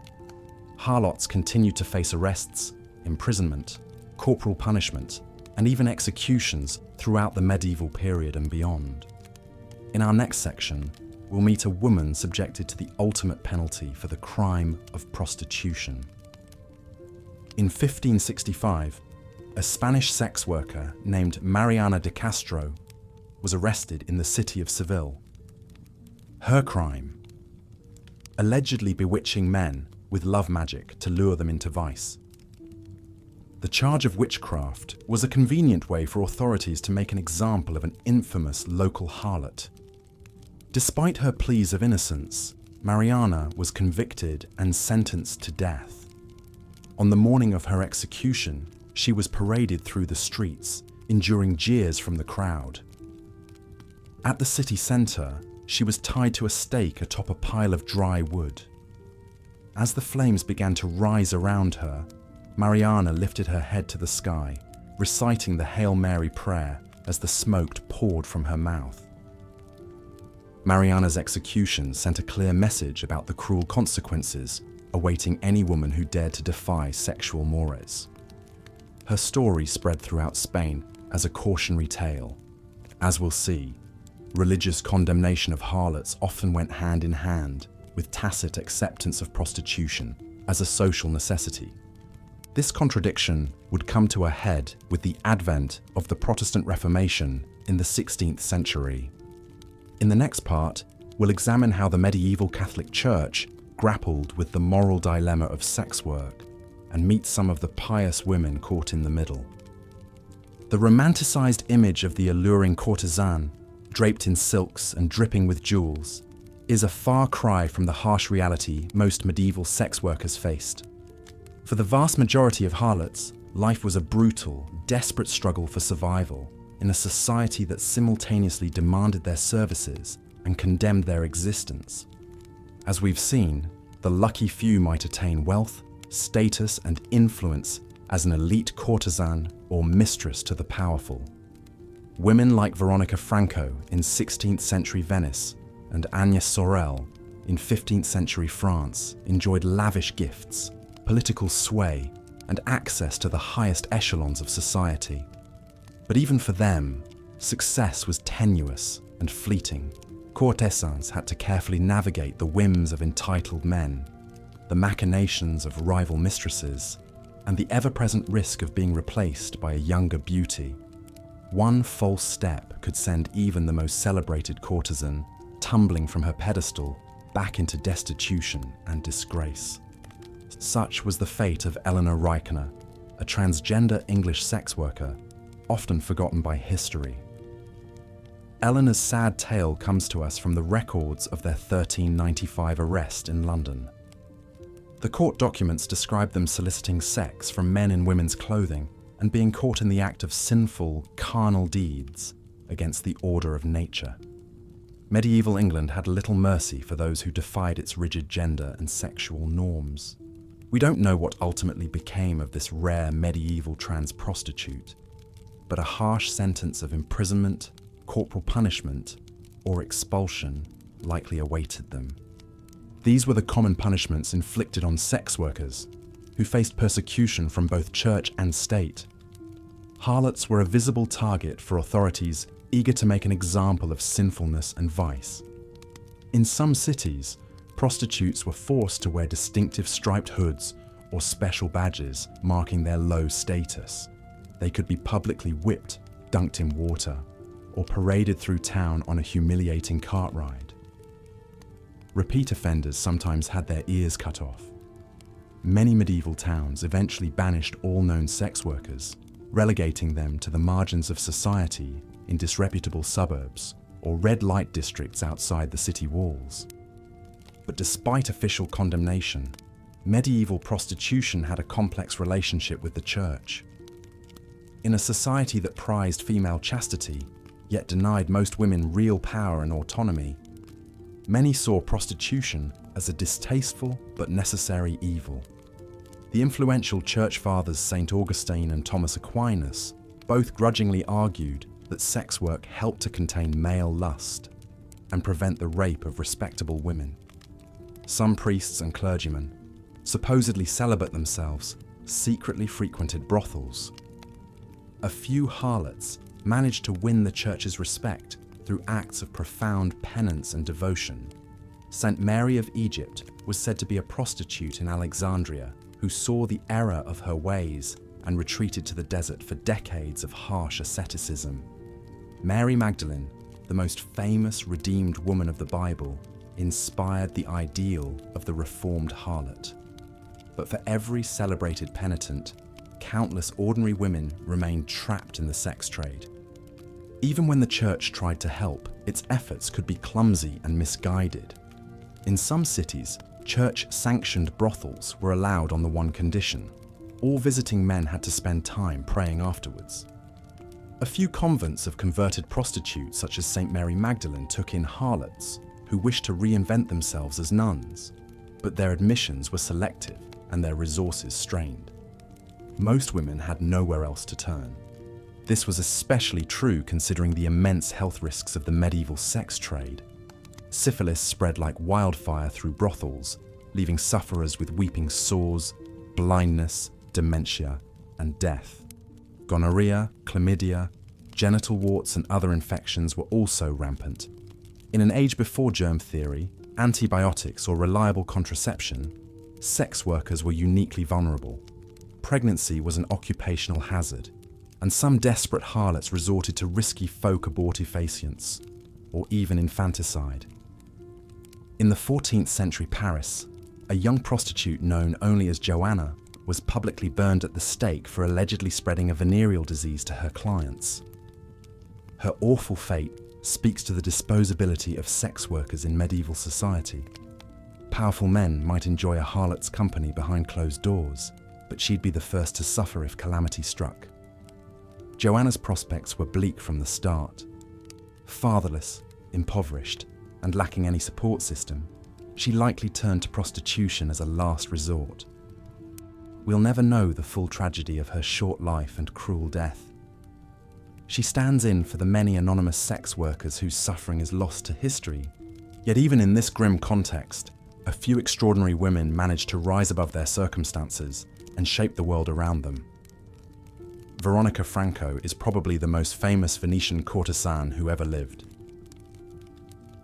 Speaker 1: Harlots continued to face arrests, imprisonment, corporal punishment, and even executions throughout the medieval period and beyond. In our next section, we'll meet a woman subjected to the ultimate penalty for the crime of prostitution. In 1565, a Spanish sex worker named Mariana de Castro was arrested in the city of Seville. Her crime: allegedly bewitching men with love magic to lure them into vice. The charge of witchcraft was a convenient way for authorities to make an example of an infamous local harlot. Despite her pleas of innocence, Mariana was convicted and sentenced to death. On the morning of her execution, she was paraded through the streets, enduring jeers from the crowd. At the city centre, she was tied to a stake atop a pile of dry wood. As the flames began to rise around her, Mariana lifted her head to the sky, reciting the Hail Mary prayer as the smoke poured from her mouth. Mariana's execution sent a clear message about the cruel consequences awaiting any woman who dared to defy sexual mores. Her story spread throughout Spain as a cautionary tale. As we'll see, religious condemnation of harlots often went hand in hand with tacit acceptance of prostitution as a social necessity. This contradiction would come to a head with the advent of the Protestant Reformation in the 16th century. In the next part, we'll examine how the medieval Catholic Church grappled with the moral dilemma of sex work and meet some of the pious women caught in the middle. The romanticized image of the alluring courtesan, draped in silks and dripping with jewels, is a far cry from the harsh reality most medieval sex workers faced. For the vast majority of harlots, life was a brutal, desperate struggle for survival in a society that simultaneously demanded their services and condemned their existence. As we've seen, the lucky few might attain wealth, status, and influence as an elite courtesan or mistress to the powerful. Women like Veronica Franco in 16th century Venice and Agnes Sorel in 15th century France enjoyed lavish gifts, political sway, and access to the highest echelons of society. But even for them, success was tenuous and fleeting. Courtesans had to carefully navigate the whims of entitled men, the machinations of rival mistresses, and the ever-present risk of being replaced by a younger beauty. One false step could send even the most celebrated courtesan tumbling from her pedestal back into destitution and disgrace. Such was the fate of Eleanor Reichner, a transgender English sex worker, often forgotten by history. Eleanor's sad tale comes to us from the records of their 1395 arrest in London. The court documents describe them soliciting sex from men in women's clothing and being caught in the act of sinful, carnal deeds against the order of nature. Medieval England had little mercy for those who defied its rigid gender and sexual norms. We don't know what ultimately became of this rare medieval trans prostitute, but a harsh sentence of imprisonment, corporal punishment, or expulsion likely awaited them. These were the common punishments inflicted on sex workers, who faced persecution from both church and state. Harlots were a visible target for authorities eager to make an example of sinfulness and vice. In some cities, prostitutes were forced to wear distinctive striped hoods or special badges marking their low status. They could be publicly whipped, dunked in water, or paraded through town on a humiliating cart ride. Repeat offenders sometimes had their ears cut off. Many medieval towns eventually banished all known sex workers, relegating them to the margins of society in disreputable suburbs or red light districts outside the city walls. But despite official condemnation, medieval prostitution had a complex relationship with the church. In a society that prized female chastity, yet denied most women real power and autonomy, many saw prostitution as a distasteful but necessary evil. The influential church fathers St. Augustine and Thomas Aquinas both grudgingly argued that sex work helped to contain male lust and prevent the rape of respectable women. Some priests and clergymen, supposedly celibate themselves, secretly frequented brothels. A few harlots managed to win the church's respect through acts of profound penance and devotion. St. Mary of Egypt was said to be a prostitute in Alexandria who saw the error of her ways and retreated to the desert for decades of harsh asceticism. Mary Magdalene, the most famous redeemed woman of the Bible, inspired the ideal of the reformed harlot. But for every celebrated penitent, countless ordinary women remained trapped in the sex trade. Even when the church tried to help, its efforts could be clumsy and misguided. In some cities, church-sanctioned brothels were allowed on the one condition: all visiting men had to spend time praying afterwards. A few convents of converted prostitutes such as St. Mary Magdalene took in harlots who wished to reinvent themselves as nuns, but their admissions were selective and their resources strained. Most women had nowhere else to turn. This was especially true considering the immense health risks of the medieval sex trade. Syphilis spread like wildfire through brothels, leaving sufferers with weeping sores, blindness, dementia, and death. Gonorrhea, chlamydia, genital warts, and other infections were also rampant. In an age before germ theory, antibiotics, or reliable contraception, sex workers were uniquely vulnerable. Pregnancy was an occupational hazard, and some desperate harlots resorted to risky folk abortifacients, or even infanticide. In the 14th century Paris, a young prostitute known only as Joanna was publicly burned at the stake for allegedly spreading a venereal disease to her clients. Her awful fate speaks to the disposability of sex workers in medieval society. Powerful men might enjoy a harlot's company behind closed doors, but she'd be the first to suffer if calamity struck. Joanna's prospects were bleak from the start. Fatherless, impoverished, and lacking any support system, she likely turned to prostitution as a last resort. We'll never know the full tragedy of her short life and cruel death. She stands in for the many anonymous sex workers whose suffering is lost to history, Yet even in this grim context, a few extraordinary women managed to rise above their circumstances and shape the world around them. Veronica Franco is probably the most famous Venetian courtesan who ever lived.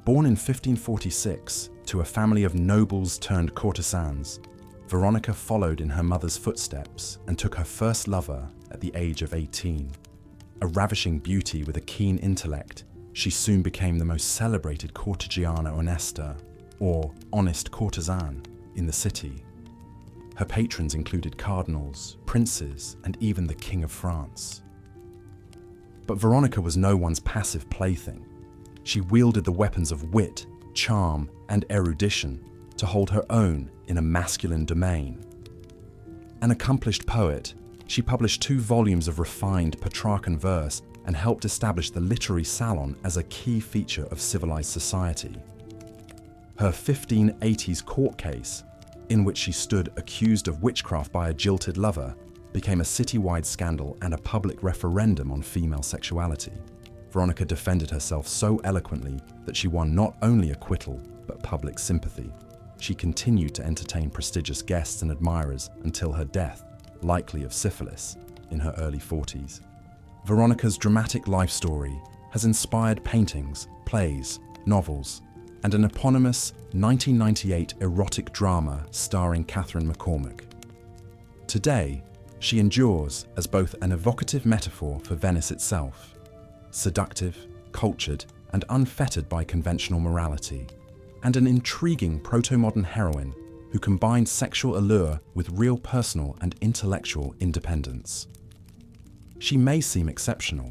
Speaker 1: Born in 1546 to a family of nobles turned courtesans, Veronica followed in her mother's footsteps and took her first lover at the age of 18. A ravishing beauty with a keen intellect, she soon became the most celebrated cortegiana onesta, or honest courtesan, in the city. Her patrons included cardinals, princes, and even the King of France. But Veronica was no one's passive plaything. She wielded the weapons of wit, charm, and erudition to hold her own in a masculine domain. An accomplished poet, she published 2 volumes of refined Petrarchan verse and helped establish the literary salon as a key feature of civilized society. Her 1580s court case, in which she stood accused of witchcraft by a jilted lover, became a citywide scandal and a public referendum on female sexuality. Veronica defended herself so eloquently that she won not only acquittal, but public sympathy. She continued to entertain prestigious guests and admirers until her death, likely of syphilis, in her early 40s. Veronica's dramatic life story has inspired paintings, plays, novels, and an eponymous 1998 erotic drama starring Catherine McCormack. Today, she endures as both an evocative metaphor for Venice itself, seductive, cultured, and unfettered by conventional morality, and an intriguing proto-modern heroine who combined sexual allure with real personal and intellectual independence. She may seem exceptional,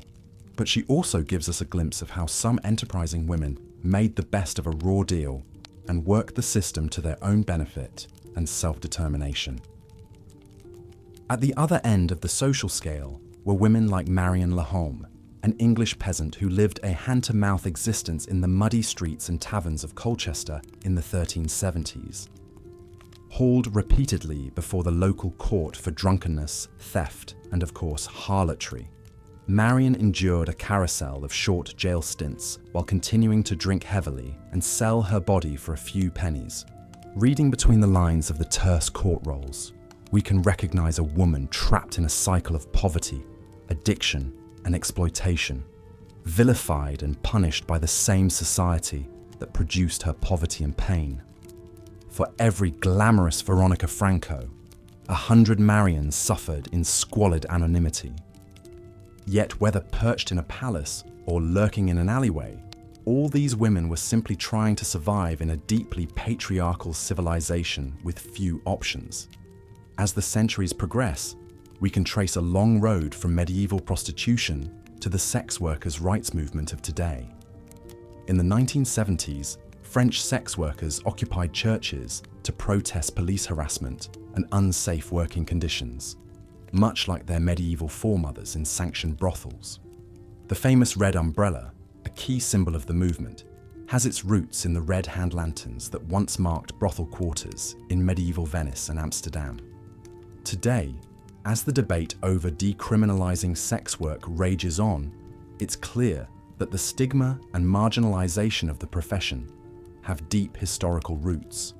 Speaker 1: but she also gives us a glimpse of how some enterprising women made the best of a raw deal and worked the system to their own benefit and self-determination. At the other end of the social scale were women like Marion Lahome, an English peasant who lived a hand-to-mouth existence in the muddy streets and taverns of Colchester in the 1370s. Hauled repeatedly before the local court for drunkenness, theft, and of course harlotry, Marion endured a carousel of short jail stints while continuing to drink heavily and sell her body for a few pennies. Reading between the lines of the terse court rolls, we can recognize a woman trapped in a cycle of poverty, addiction, and exploitation, vilified and punished by the same society that produced her poverty and pain. For every glamorous Veronica Franco, 100 Marions suffered in squalid anonymity. Yet whether perched in a palace or lurking in an alleyway, all these women were simply trying to survive in a deeply patriarchal civilization with few options. As the centuries progress, we can trace a long road from medieval prostitution to the sex workers' rights movement of today. In the 1970s, French sex workers occupied churches to protest police harassment and unsafe working conditions, much like their medieval foremothers in sanctioned brothels. The famous red umbrella, a key symbol of the movement, has its roots in the red hand lanterns that once marked brothel quarters in medieval Venice and Amsterdam. Today, as the debate over decriminalizing sex work rages on, it's clear that the stigma and marginalization of the profession have deep historical roots.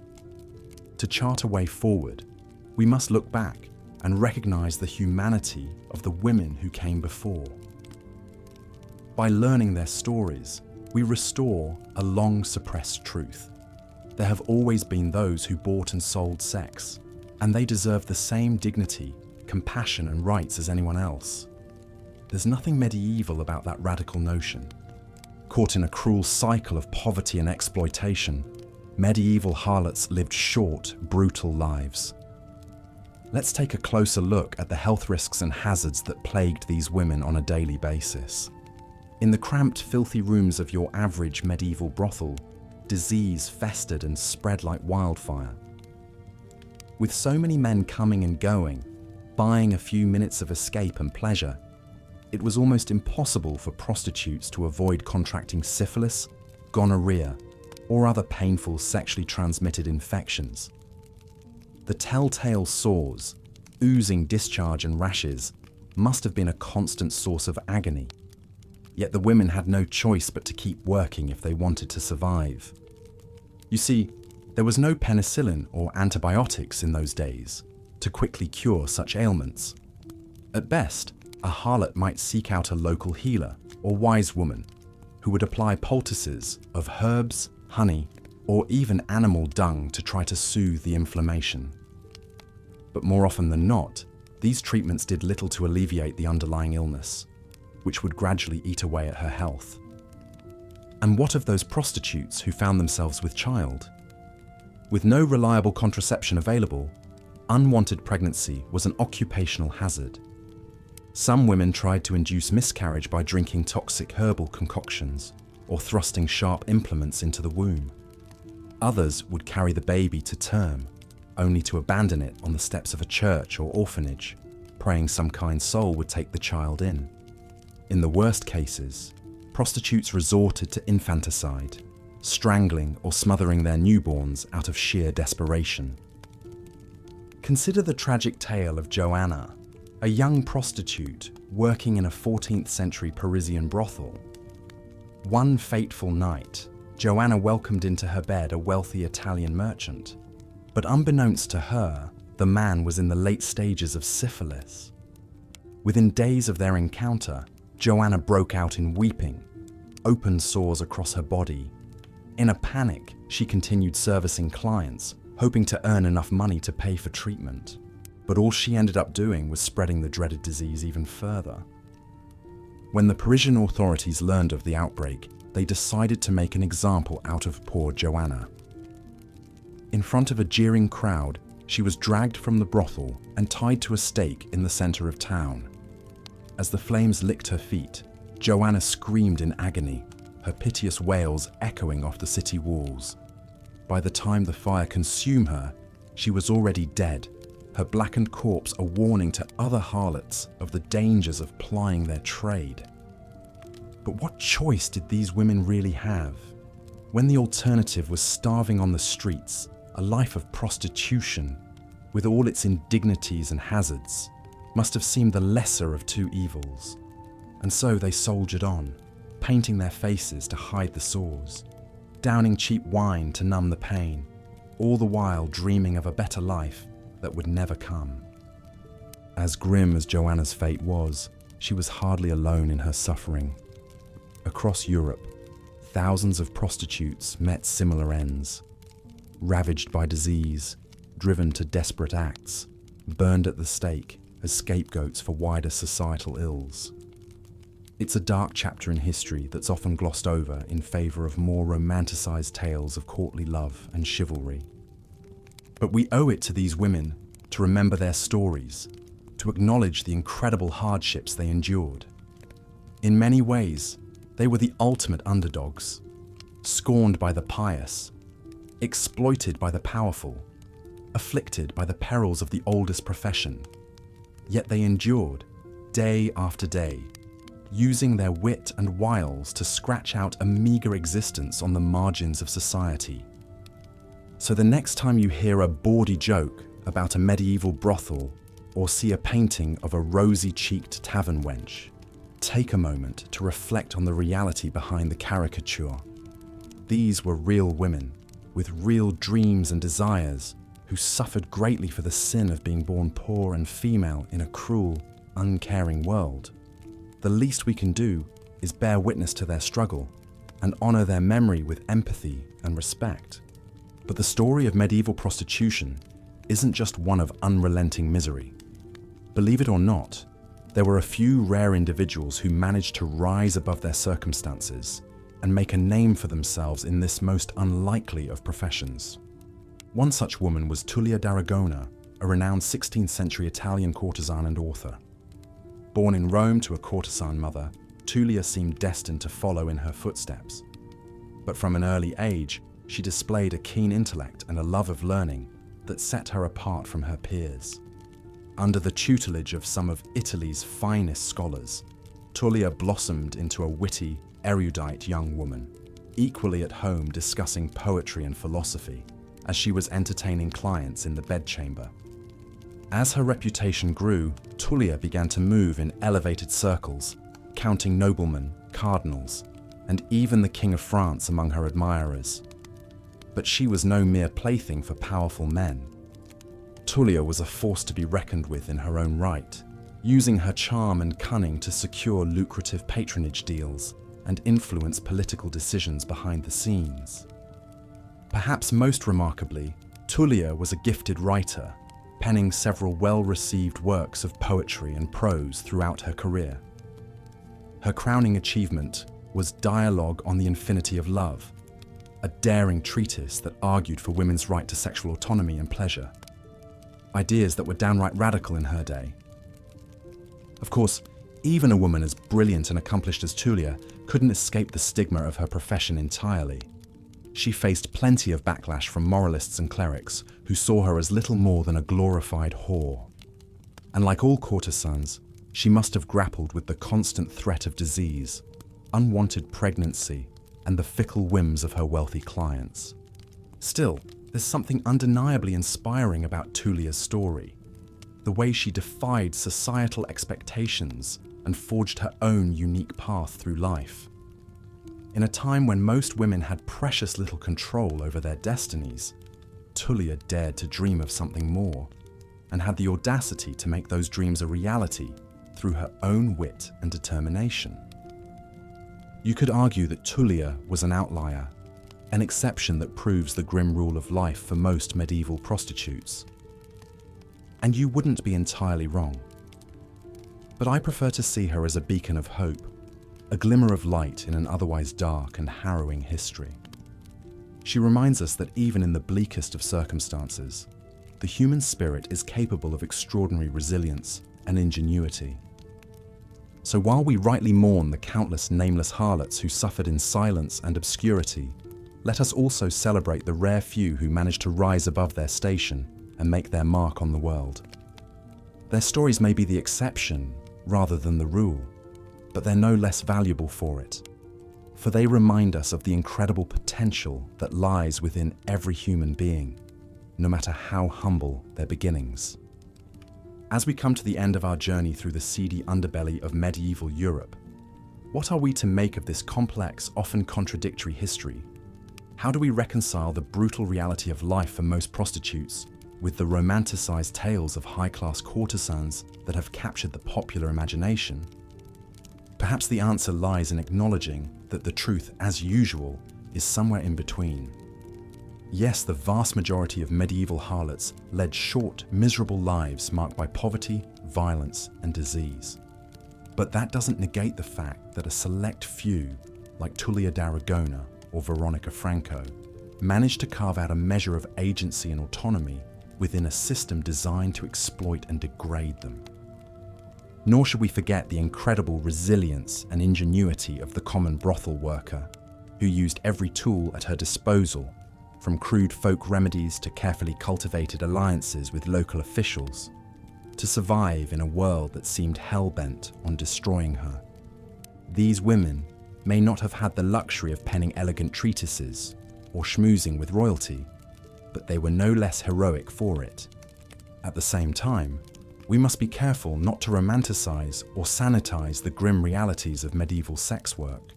Speaker 1: To chart a way forward, we must look back and recognize the humanity of the women who came before. By learning their stories, we restore a long-suppressed truth. There have always been those who bought and sold sex, and they deserve the same dignity, compassion, and rights as anyone else. There's nothing medieval about that radical notion. Caught in a cruel cycle of poverty and exploitation, medieval harlots lived short, brutal lives. Let's take a closer look at the health risks and hazards that plagued these women on a daily basis. In the cramped, filthy rooms of your average medieval brothel, disease festered and spread like wildfire. With so many men coming and going, buying a few minutes of escape and pleasure, it was almost impossible for prostitutes to avoid contracting syphilis, gonorrhea, or other painful sexually transmitted infections. The telltale sores, oozing discharge and rashes, must have been a constant source of agony. Yet the women had no choice but to keep working if they wanted to survive. You see, there was no penicillin or antibiotics in those days to quickly cure such ailments. At best, a harlot might seek out a local healer or wise woman who would apply poultices of herbs, honey, or even animal dung to try to soothe the inflammation. But more often than not, these treatments did little to alleviate the underlying illness, which would gradually eat away at her health. And what of those prostitutes who found themselves with child? With no reliable contraception available, unwanted pregnancy was an occupational hazard. Some women tried to induce miscarriage by drinking toxic herbal concoctions or thrusting sharp implements into the womb. Others would carry the baby to term, only to abandon it on the steps of a church or orphanage, praying some kind soul would take the child in. In the worst cases, prostitutes resorted to infanticide, strangling or smothering their newborns out of sheer desperation. Consider the tragic tale of Joanna, a young prostitute working in a 14th century Parisian brothel. One fateful night, Joanna welcomed into her bed a wealthy Italian merchant, but unbeknownst to her, the man was in the late stages of syphilis. Within days of their encounter, Joanna broke out in weeping, open sores across her body. In a panic, she continued servicing clients, hoping to earn enough money to pay for treatment. But all she ended up doing was spreading the dreaded disease even further. When the Parisian authorities learned of the outbreak, they decided to make an example out of poor Joanna. In front of a jeering crowd, she was dragged from the brothel and tied to a stake in the center of town. As the flames licked her feet, Joanna screamed in agony, her piteous wails echoing off the city walls. By the time the fire consumed her, she was already dead, her blackened corpse a warning to other harlots of the dangers of plying their trade. But what choice did these women really have? When the alternative was starving on the streets, a life of prostitution, with all its indignities and hazards, must have seemed the lesser of two evils. And so they soldiered on, painting their faces to hide the sores, downing cheap wine to numb the pain, all the while dreaming of a better life that would never come. As grim as Joanna's fate was, she was hardly alone in her suffering. Across Europe, thousands of prostitutes met similar ends. Ravaged by disease, driven to desperate acts, burned at the stake as scapegoats for wider societal ills. It's a dark chapter in history that's often glossed over in favour of more romanticised tales of courtly love and chivalry. But we owe it to these women to remember their stories, to acknowledge the incredible hardships they endured. In many ways, they were the ultimate underdogs, scorned by the pious, exploited by the powerful, afflicted by the perils of the oldest profession. Yet they endured, day after day, using their wit and wiles to scratch out a meagre existence on the margins of society. So the next time you hear a bawdy joke about a medieval brothel or see a painting of a rosy-cheeked tavern wench, take a moment to reflect on the reality behind the caricature. These were real women, with real dreams and desires, who suffered greatly for the sin of being born poor and female in a cruel, uncaring world. The least we can do is bear witness to their struggle and honour their memory with empathy and respect. But the story of medieval prostitution isn't just one of unrelenting misery. Believe it or not, there were a few rare individuals who managed to rise above their circumstances and make a name for themselves in this most unlikely of professions. One such woman was Tulia Daragona, a renowned 16th century Italian courtesan and author. Born in Rome to a courtesan mother, Tulia seemed destined to follow in her footsteps. But from an early age, she displayed a keen intellect and a love of learning that set her apart from her peers. Under the tutelage of some of Italy's finest scholars, Tulia blossomed into a witty, erudite young woman, equally at home discussing poetry and philosophy as she was entertaining clients in the bedchamber. As her reputation grew, Tulia began to move in elevated circles, counting noblemen, cardinals, and even the King of France among her admirers. But she was no mere plaything for powerful men. Tulia was a force to be reckoned with in her own right, using her charm and cunning to secure lucrative patronage deals and influence political decisions behind the scenes. Perhaps most remarkably, Tulia was a gifted writer, penning several well-received works of poetry and prose throughout her career. Her crowning achievement was Dialogue on the Infinity of Love, a daring treatise that argued for women's right to sexual autonomy and pleasure, ideas that were downright radical in her day. Of course, even a woman as brilliant and accomplished as Tulia couldn't escape the stigma of her profession entirely. She faced plenty of backlash from moralists and clerics who saw her as little more than a glorified whore. And like all courtesans, she must have grappled with the constant threat of disease, unwanted pregnancy, and the fickle whims of her wealthy clients. Still, there's something undeniably inspiring about Tulia's story, the way she defied societal expectations and forged her own unique path through life. In a time when most women had precious little control over their destinies, Tulia dared to dream of something more, and had the audacity to make those dreams a reality through her own wit and determination. You could argue that Tulia was an outlier, an exception that proves the grim rule of life for most medieval prostitutes. And you wouldn't be entirely wrong. But I prefer to see her as a beacon of hope, a glimmer of light in an otherwise dark and harrowing history. She reminds us that even in the bleakest of circumstances, the human spirit is capable of extraordinary resilience and ingenuity. So while we rightly mourn the countless nameless harlots who suffered in silence and obscurity, let us also celebrate the rare few who managed to rise above their station and make their mark on the world. Their stories may be the exception rather than the rule, but they're no less valuable for it, for they remind us of the incredible potential that lies within every human being, no matter how humble their beginnings. As we come to the end of our journey through the seedy underbelly of medieval Europe, what are we to make of this complex, often contradictory history? How do we reconcile the brutal reality of life for most prostitutes with the romanticized tales of high-class courtesans that have captured the popular imagination? Perhaps the answer lies in acknowledging that the truth, as usual, is somewhere in between. Yes, the vast majority of medieval harlots led short, miserable lives marked by poverty, violence, and disease. But that doesn't negate the fact that a select few, like Tulia Daragona or Veronica Franco, managed to carve out a measure of agency and autonomy within a system designed to exploit and degrade them. Nor should we forget the incredible resilience and ingenuity of the common brothel worker, who used every tool at her disposal, from crude folk remedies to carefully cultivated alliances with local officials, to survive in a world that seemed hell-bent on destroying her. These women may not have had the luxury of penning elegant treatises or schmoozing with royalty, but they were no less heroic for it. At the same time, we must be careful not to romanticize or sanitize the grim realities of medieval sex work.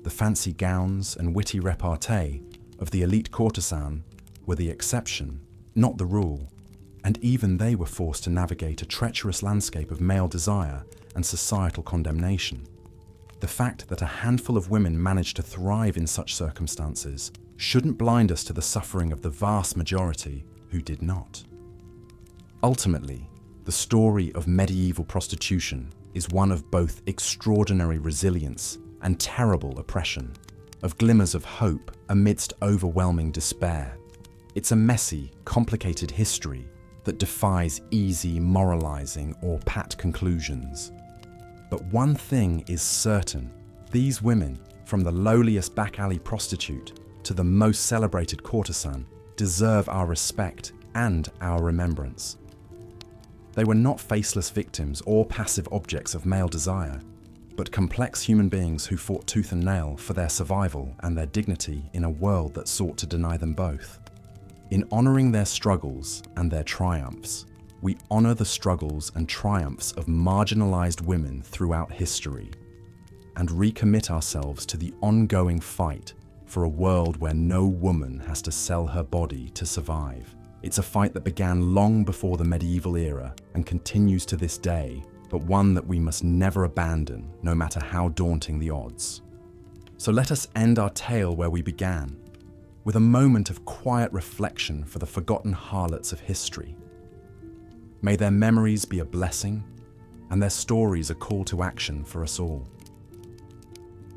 Speaker 1: The fancy gowns and witty repartee of the elite courtesan were the exception, not the rule, and even they were forced to navigate a treacherous landscape of male desire and societal condemnation. The fact that a handful of women managed to thrive in such circumstances shouldn't blind us to the suffering of the vast majority who did not. Ultimately, the story of medieval prostitution is one of both extraordinary resilience and terrible oppression, of glimmers of hope amidst overwhelming despair. It's a messy, complicated history that defies easy moralizing or pat conclusions. But one thing is certain: these women, from the lowliest back alley prostitute to the most celebrated courtesan, deserve our respect and our remembrance. They were not faceless victims or passive objects of male desire, but complex human beings who fought tooth and nail for their survival and their dignity in a world that sought to deny them both. In honoring their struggles and their triumphs, we honor the struggles and triumphs of marginalized women throughout history, and recommit ourselves to the ongoing fight for a world where no woman has to sell her body to survive. It's a fight that began long before the medieval era and continues to this day, but one that we must never abandon, no matter how daunting the odds. So let us end our tale where we began, with a moment of quiet reflection for the forgotten harlots of history. May their memories be a blessing, and their stories a call to action for us all.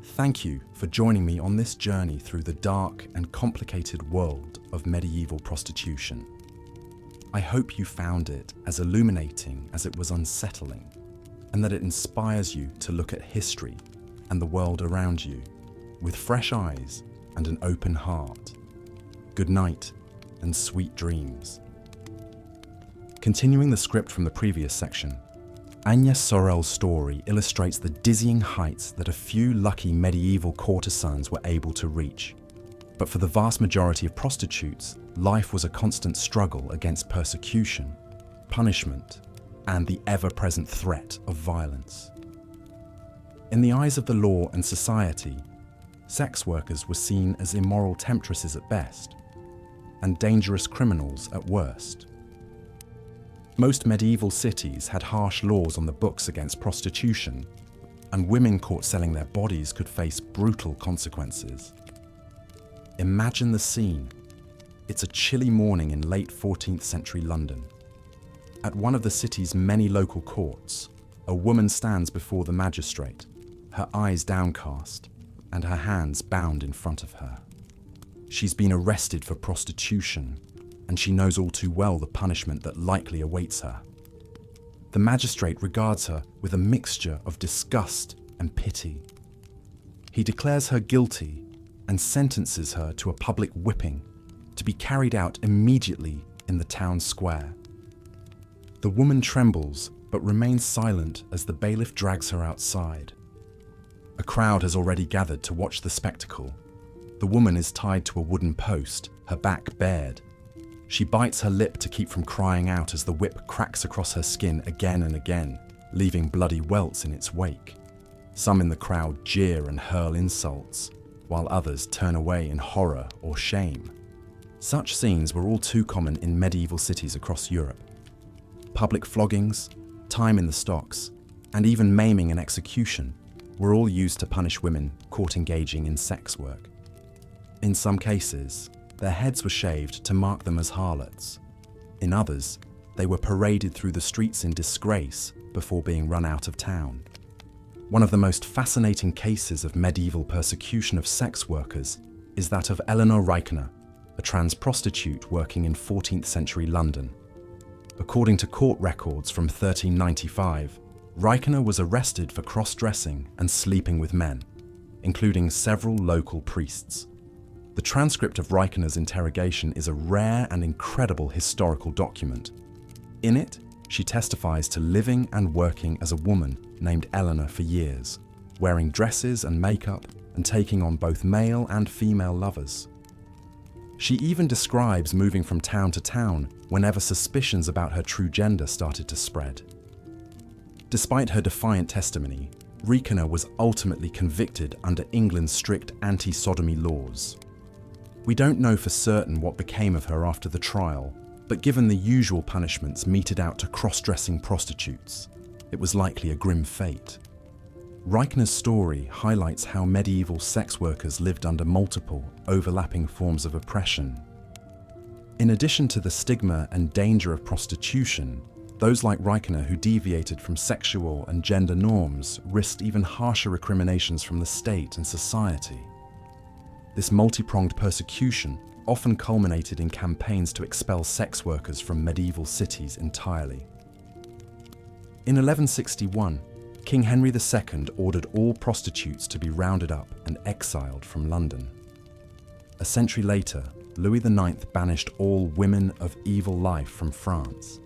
Speaker 1: Thank you for joining me on this journey through the dark and complicated world of medieval prostitution. I hope you found it as illuminating as it was unsettling, and that it inspires you to look at history and the world around you with fresh eyes and an open heart. Good night and sweet dreams. Continuing the script from the previous section, Agnes Sorel's story illustrates the dizzying heights that a few lucky medieval courtesans were able to reach. But for the vast majority of prostitutes, life was a constant struggle against persecution, punishment, and the ever-present threat of violence. In the eyes of the law and society, sex workers were seen as immoral temptresses at best, and dangerous criminals at worst. Most medieval cities had harsh laws on the books against prostitution, and women caught selling their bodies could face brutal consequences. Imagine the scene. It's a chilly morning in late 14th century London. At one of the city's many local courts, a woman stands before the magistrate, her eyes downcast and her hands bound in front of her. She's been arrested for prostitution, and she knows all too well the punishment that likely awaits her. The magistrate regards her with a mixture of disgust and pity. He declares her guilty and sentences her to a public whipping to be carried out immediately in the town square. The woman trembles but remains silent as the bailiff drags her outside. A crowd has already gathered to watch the spectacle. The woman is tied to a wooden post, her back bared. She bites her lip to keep from crying out as the whip cracks across her skin again and again, leaving bloody welts in its wake. Some in the crowd jeer and hurl insults, while others turn away in horror or shame. Such scenes were all too common in medieval cities across Europe. Public floggings, time in the stocks, and even maiming and execution were all used to punish women caught engaging in sex work. In some cases, their heads were shaved to mark them as harlots. In others, they were paraded through the streets in disgrace before being run out of town. One of the most fascinating cases of medieval persecution of sex workers is that of Eleanor Reichner, a trans prostitute working in 14th century London. According to court records from 1395, Reichner was arrested for cross-dressing and sleeping with men, including several local priests. The transcript of Reichner's interrogation is a rare and incredible historical document. In it, she testifies to living and working as a woman named Eleanor for years, wearing dresses and makeup and taking on both male and female lovers. She even describes moving from town to town whenever suspicions about her true gender started to spread. Despite her defiant testimony, Reichner was ultimately convicted under England's strict anti-sodomy laws. We don't know for certain what became of her after the trial, but given the usual punishments meted out to cross-dressing prostitutes, it was likely a grim fate. Reichner's story highlights how medieval sex workers lived under multiple, overlapping forms of oppression. In addition to the stigma and danger of prostitution, those like Reichner who deviated from sexual and gender norms risked even harsher recriminations from the state and society. This multi-pronged persecution often culminated in campaigns to expel sex workers from medieval cities entirely. In 1161, King Henry II ordered all prostitutes to be rounded up and exiled from London. A century later, Louis IX banished all women of evil life from France.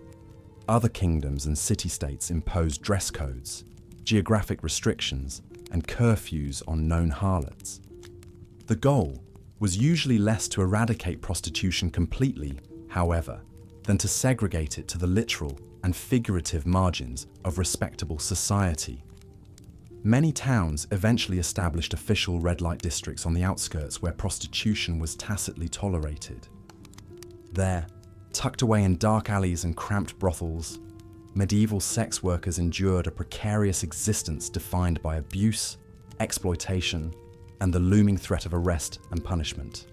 Speaker 1: Other kingdoms and city-states imposed dress codes, geographic restrictions, and curfews on known harlots. The goal was usually less to eradicate prostitution completely, however, than to segregate it to the literal and figurative margins of respectable society. Many towns eventually established official red light districts on the outskirts where prostitution was tacitly tolerated. There, tucked away in dark alleys and cramped brothels, medieval sex workers endured a precarious existence defined by abuse, exploitation, and the looming threat of arrest and punishment.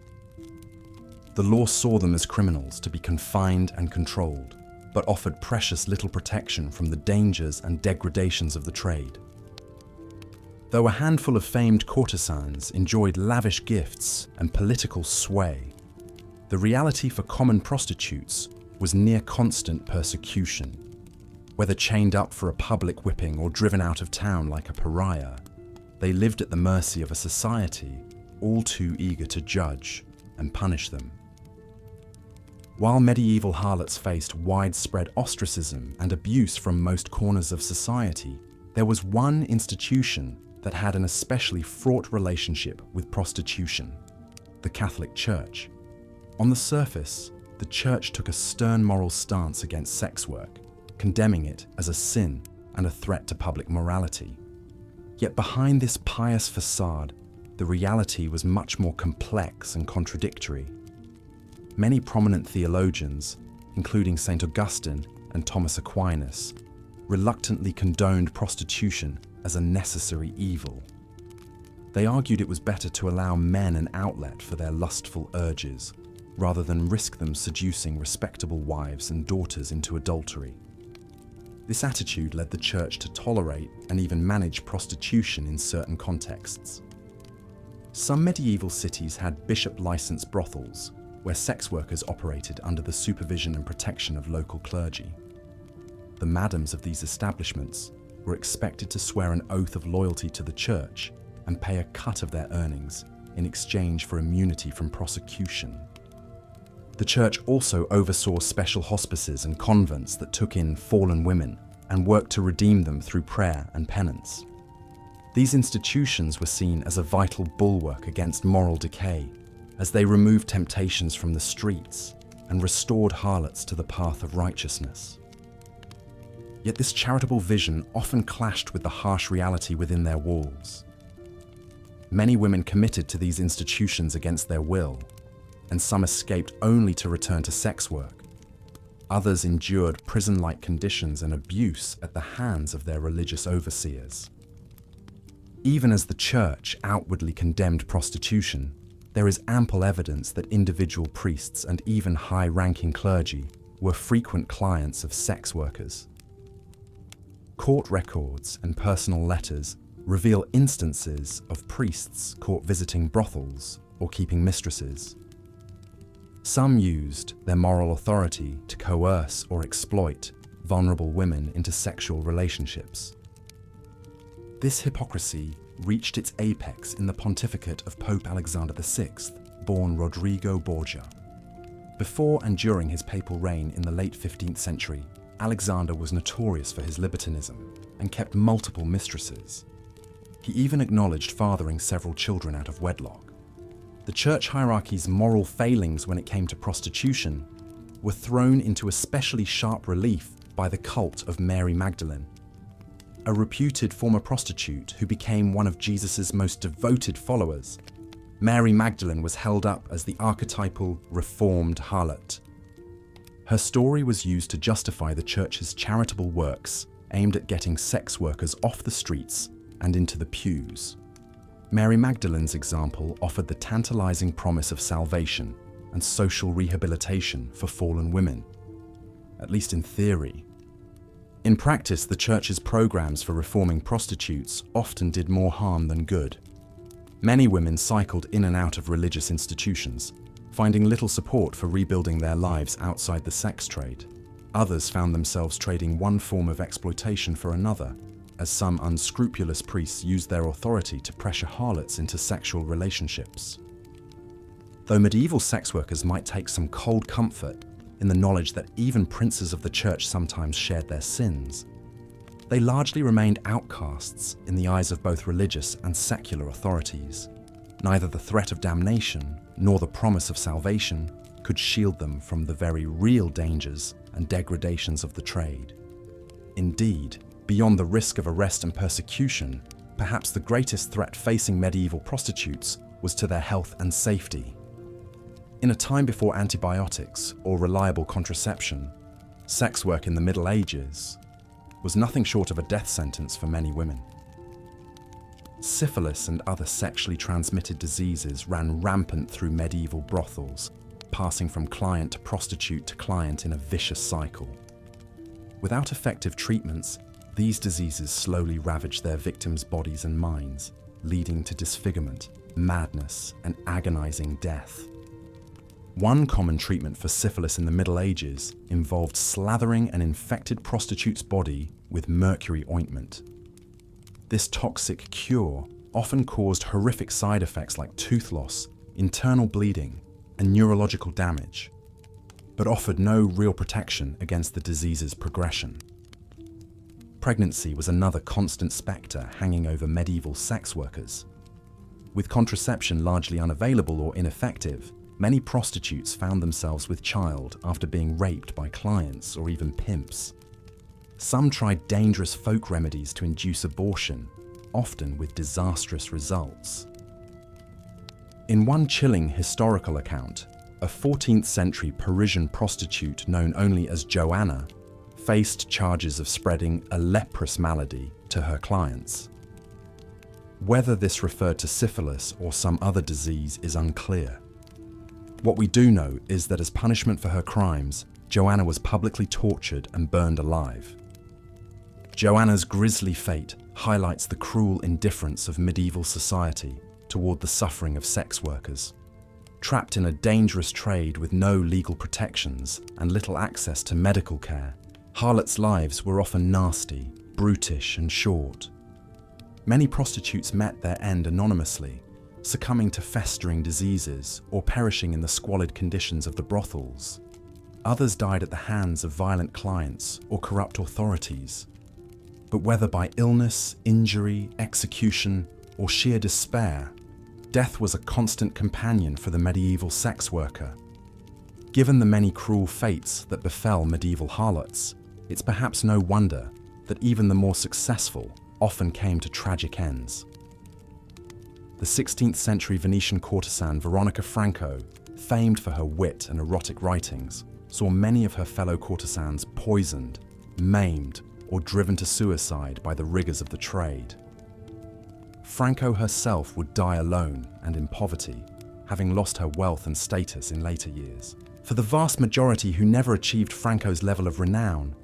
Speaker 1: The law saw them as criminals to be confined and controlled, but offered precious little protection from the dangers and degradations of the trade. Though a handful of famed courtesans enjoyed lavish gifts and political sway, the reality for common prostitutes was near constant persecution. Whether chained up for a public whipping or driven out of town like a pariah, they lived at the mercy of a society all too eager to judge and punish them. While medieval harlots faced widespread ostracism and abuse from most corners of society, there was one institution that had an especially fraught relationship with prostitution: the Catholic Church. On the surface, the Church took a stern moral stance against sex work, condemning it as a sin and a threat to public morality. Yet behind this pious facade, the reality was much more complex and contradictory. Many prominent theologians, including St. Augustine and Thomas Aquinas, reluctantly condoned prostitution as a necessary evil. They argued it was better to allow men an outlet for their lustful urges, rather than risk them seducing respectable wives and daughters into adultery. This attitude led the Church to tolerate and even manage prostitution in certain contexts. Some medieval cities had bishop-licensed brothels, where sex workers operated under the supervision and protection of local clergy. The madams of these establishments were expected to swear an oath of loyalty to the Church and pay a cut of their earnings in exchange for immunity from prosecution. The Church also oversaw special hospices and convents that took in fallen women and worked to redeem them through prayer and penance. These institutions were seen as a vital bulwark against moral decay, as they removed temptations from the streets and restored harlots to the path of righteousness. Yet this charitable vision often clashed with the harsh reality within their walls. Many women committed to these institutions against their will, and some escaped only to return to sex work. Others endured prison-like conditions and abuse at the hands of their religious overseers. Even as the Church outwardly condemned prostitution, there is ample evidence that individual priests and even high-ranking clergy were frequent clients of sex workers. Court records and personal letters reveal instances of priests caught visiting brothels or keeping mistresses. Some used their moral authority to coerce or exploit vulnerable women into sexual relationships. This hypocrisy reached its apex in the pontificate of Pope Alexander VI, born Rodrigo Borgia. Before and during his papal reign in the late 15th century, Alexander was notorious for his libertinism and kept multiple mistresses. He even acknowledged fathering several children out of wedlock. The Church hierarchy's moral failings when it came to prostitution were thrown into especially sharp relief by the cult of Mary Magdalene, a reputed former prostitute who became one of Jesus' most devoted followers. Mary Magdalene was held up as the archetypal reformed harlot. Her story was used to justify the Church's charitable works aimed at getting sex workers off the streets and into the pews. Mary Magdalene's example offered the tantalizing promise of salvation and social rehabilitation for fallen women, at least in theory. In practice, the Church's programs for reforming prostitutes often did more harm than good. Many women cycled in and out of religious institutions, finding little support for rebuilding their lives outside the sex trade. Others found themselves trading one form of exploitation for another, as some unscrupulous priests used their authority to pressure harlots into sexual relationships. Though medieval sex workers might take some cold comfort in the knowledge that even princes of the Church sometimes shared their sins, they largely remained outcasts in the eyes of both religious and secular authorities. Neither the threat of damnation nor the promise of salvation could shield them from the very real dangers and degradations of the trade. Indeed, beyond the risk of arrest and persecution, perhaps the greatest threat facing medieval prostitutes was to their health and safety. In a time before antibiotics or reliable contraception, sex work in the Middle Ages was nothing short of a death sentence for many women. Syphilis and other sexually transmitted diseases ran rampant through medieval brothels, passing from client to prostitute to client in a vicious cycle. Without effective treatments, these diseases slowly ravaged their victims' bodies and minds, leading to disfigurement, madness, and agonizing death. One common treatment for syphilis in the Middle Ages involved slathering an infected prostitute's body with mercury ointment. This toxic cure often caused horrific side effects like tooth loss, internal bleeding, and neurological damage, but offered no real protection against the disease's progression. Pregnancy was another constant spectre hanging over medieval sex workers. With contraception largely unavailable or ineffective, many prostitutes found themselves with child after being raped by clients or even pimps. Some tried dangerous folk remedies to induce abortion, often with disastrous results. In one chilling historical account, a 14th century Parisian prostitute known only as Joanna faced charges of spreading a leprous malady to her clients. Whether this referred to syphilis or some other disease is unclear. What we do know is that as punishment for her crimes, Joanna was publicly tortured and burned alive. Joanna's grisly fate highlights the cruel indifference of medieval society toward the suffering of sex workers. Trapped in a dangerous trade with no legal protections and little access to medical care, harlots' lives were often nasty, brutish, and short. Many prostitutes met their end anonymously, succumbing to festering diseases or perishing in the squalid conditions of the brothels. Others died at the hands of violent clients or corrupt authorities. But whether by illness, injury, execution, or sheer despair, death was a constant companion for the medieval sex worker. Given the many cruel fates that befell medieval harlots, it's perhaps no wonder that even the more successful often came to tragic ends. The 16th century Venetian courtesan Veronica Franco, famed for her wit and erotic writings, saw many of her fellow courtesans poisoned, maimed, or driven to suicide by the rigors of the trade. Franco herself would die alone and in poverty, having lost her wealth and status in later years. For the vast majority who never achieved Franco's level of renown,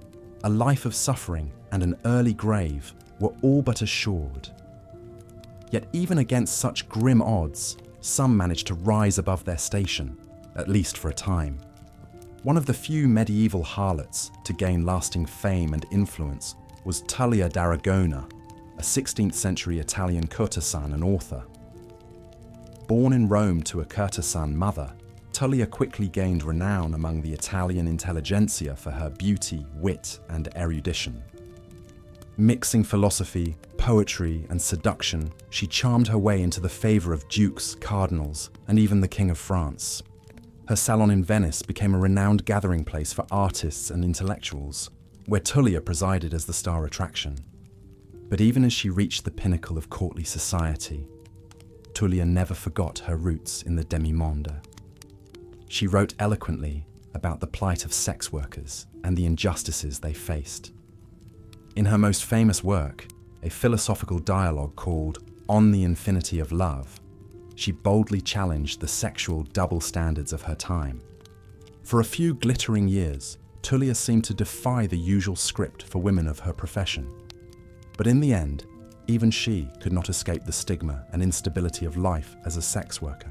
Speaker 1: a life of suffering and an early grave were all but assured. Yet even against such grim odds, some managed to rise above their station, at least for a time. One of the few medieval harlots to gain lasting fame and influence was Tulia Daragona, a 16th century Italian courtesan and author. Born in Rome to a courtesan mother, Tulia quickly gained renown among the Italian intelligentsia for her beauty, wit, and erudition. Mixing philosophy, poetry, and seduction, she charmed her way into the favor of dukes, cardinals, and even the King of France. Her salon in Venice became a renowned gathering place for artists and intellectuals, where Tulia presided as the star attraction. But even as she reached the pinnacle of courtly society, Tulia never forgot her roots in the demi-monde. She wrote eloquently about the plight of sex workers and the injustices they faced. In her most famous work, a philosophical dialogue called On the Infinity of Love, she boldly challenged the sexual double standards of her time. For a few glittering years, Tulia seemed to defy the usual script for women of her profession. But in the end, even she could not escape the stigma and instability of life as a sex worker.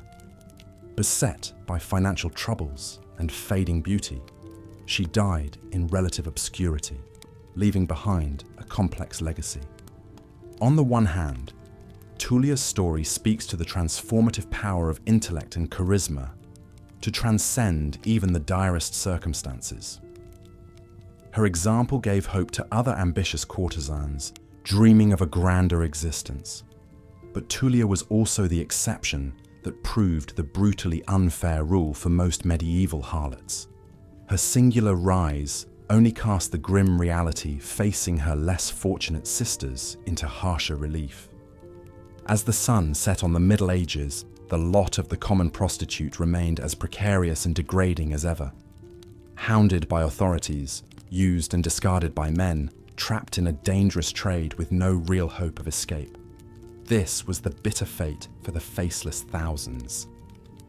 Speaker 1: Beset by financial troubles and fading beauty, she died in relative obscurity, leaving behind a complex legacy. On the one hand, Tulia's story speaks to the transformative power of intellect and charisma to transcend even the direst circumstances. Her example gave hope to other ambitious courtesans dreaming of a grander existence. But Tulia was also the exception that proved the brutally unfair rule for most medieval harlots. Her singular rise only cast the grim reality facing her less fortunate sisters into harsher relief. As the sun set on the Middle Ages, the lot of the common prostitute remained as precarious and degrading as ever. Hounded by authorities, used and discarded by men, trapped in a dangerous trade with no real hope of escape. This was the bitter fate for the faceless thousands.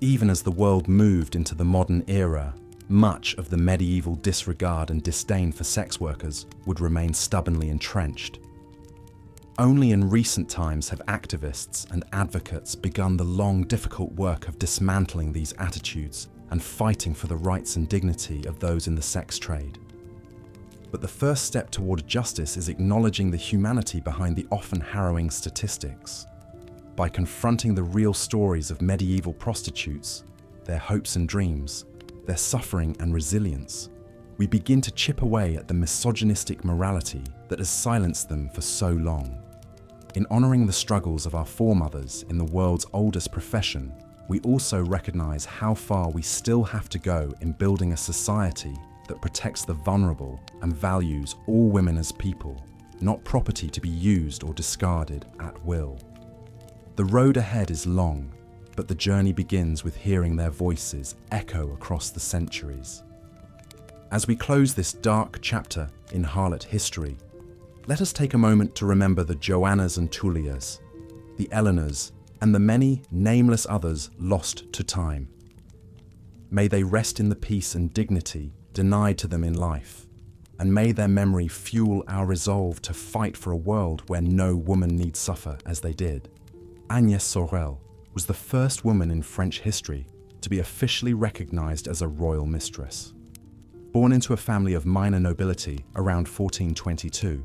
Speaker 1: Even as the world moved into the modern era, much of the medieval disregard and disdain for sex workers would remain stubbornly entrenched. Only in recent times have activists and advocates begun the long, difficult work of dismantling these attitudes and fighting for the rights and dignity of those in the sex trade. But the first step toward justice is acknowledging the humanity behind the often harrowing statistics. By confronting the real stories of medieval prostitutes, their hopes and dreams, their suffering and resilience, we begin to chip away at the misogynistic morality that has silenced them for so long. In honoring the struggles of our foremothers in the world's oldest profession, we also recognize how far we still have to go in building a society that protects the vulnerable and values all women as people, not property to be used or discarded at will. The road ahead is long, but the journey begins with hearing their voices echo across the centuries. As we close this dark chapter in harlot history, let us take a moment to remember the Joannas and Tulias, the Eleanors, and the many nameless others lost to time. May they rest in the peace and dignity denied to them in life, and may their memory fuel our resolve to fight for a world where no woman need suffer as they did. Agnès Sorel was the first woman in French history to be officially recognized as a royal mistress. Born into a family of minor nobility around 1422,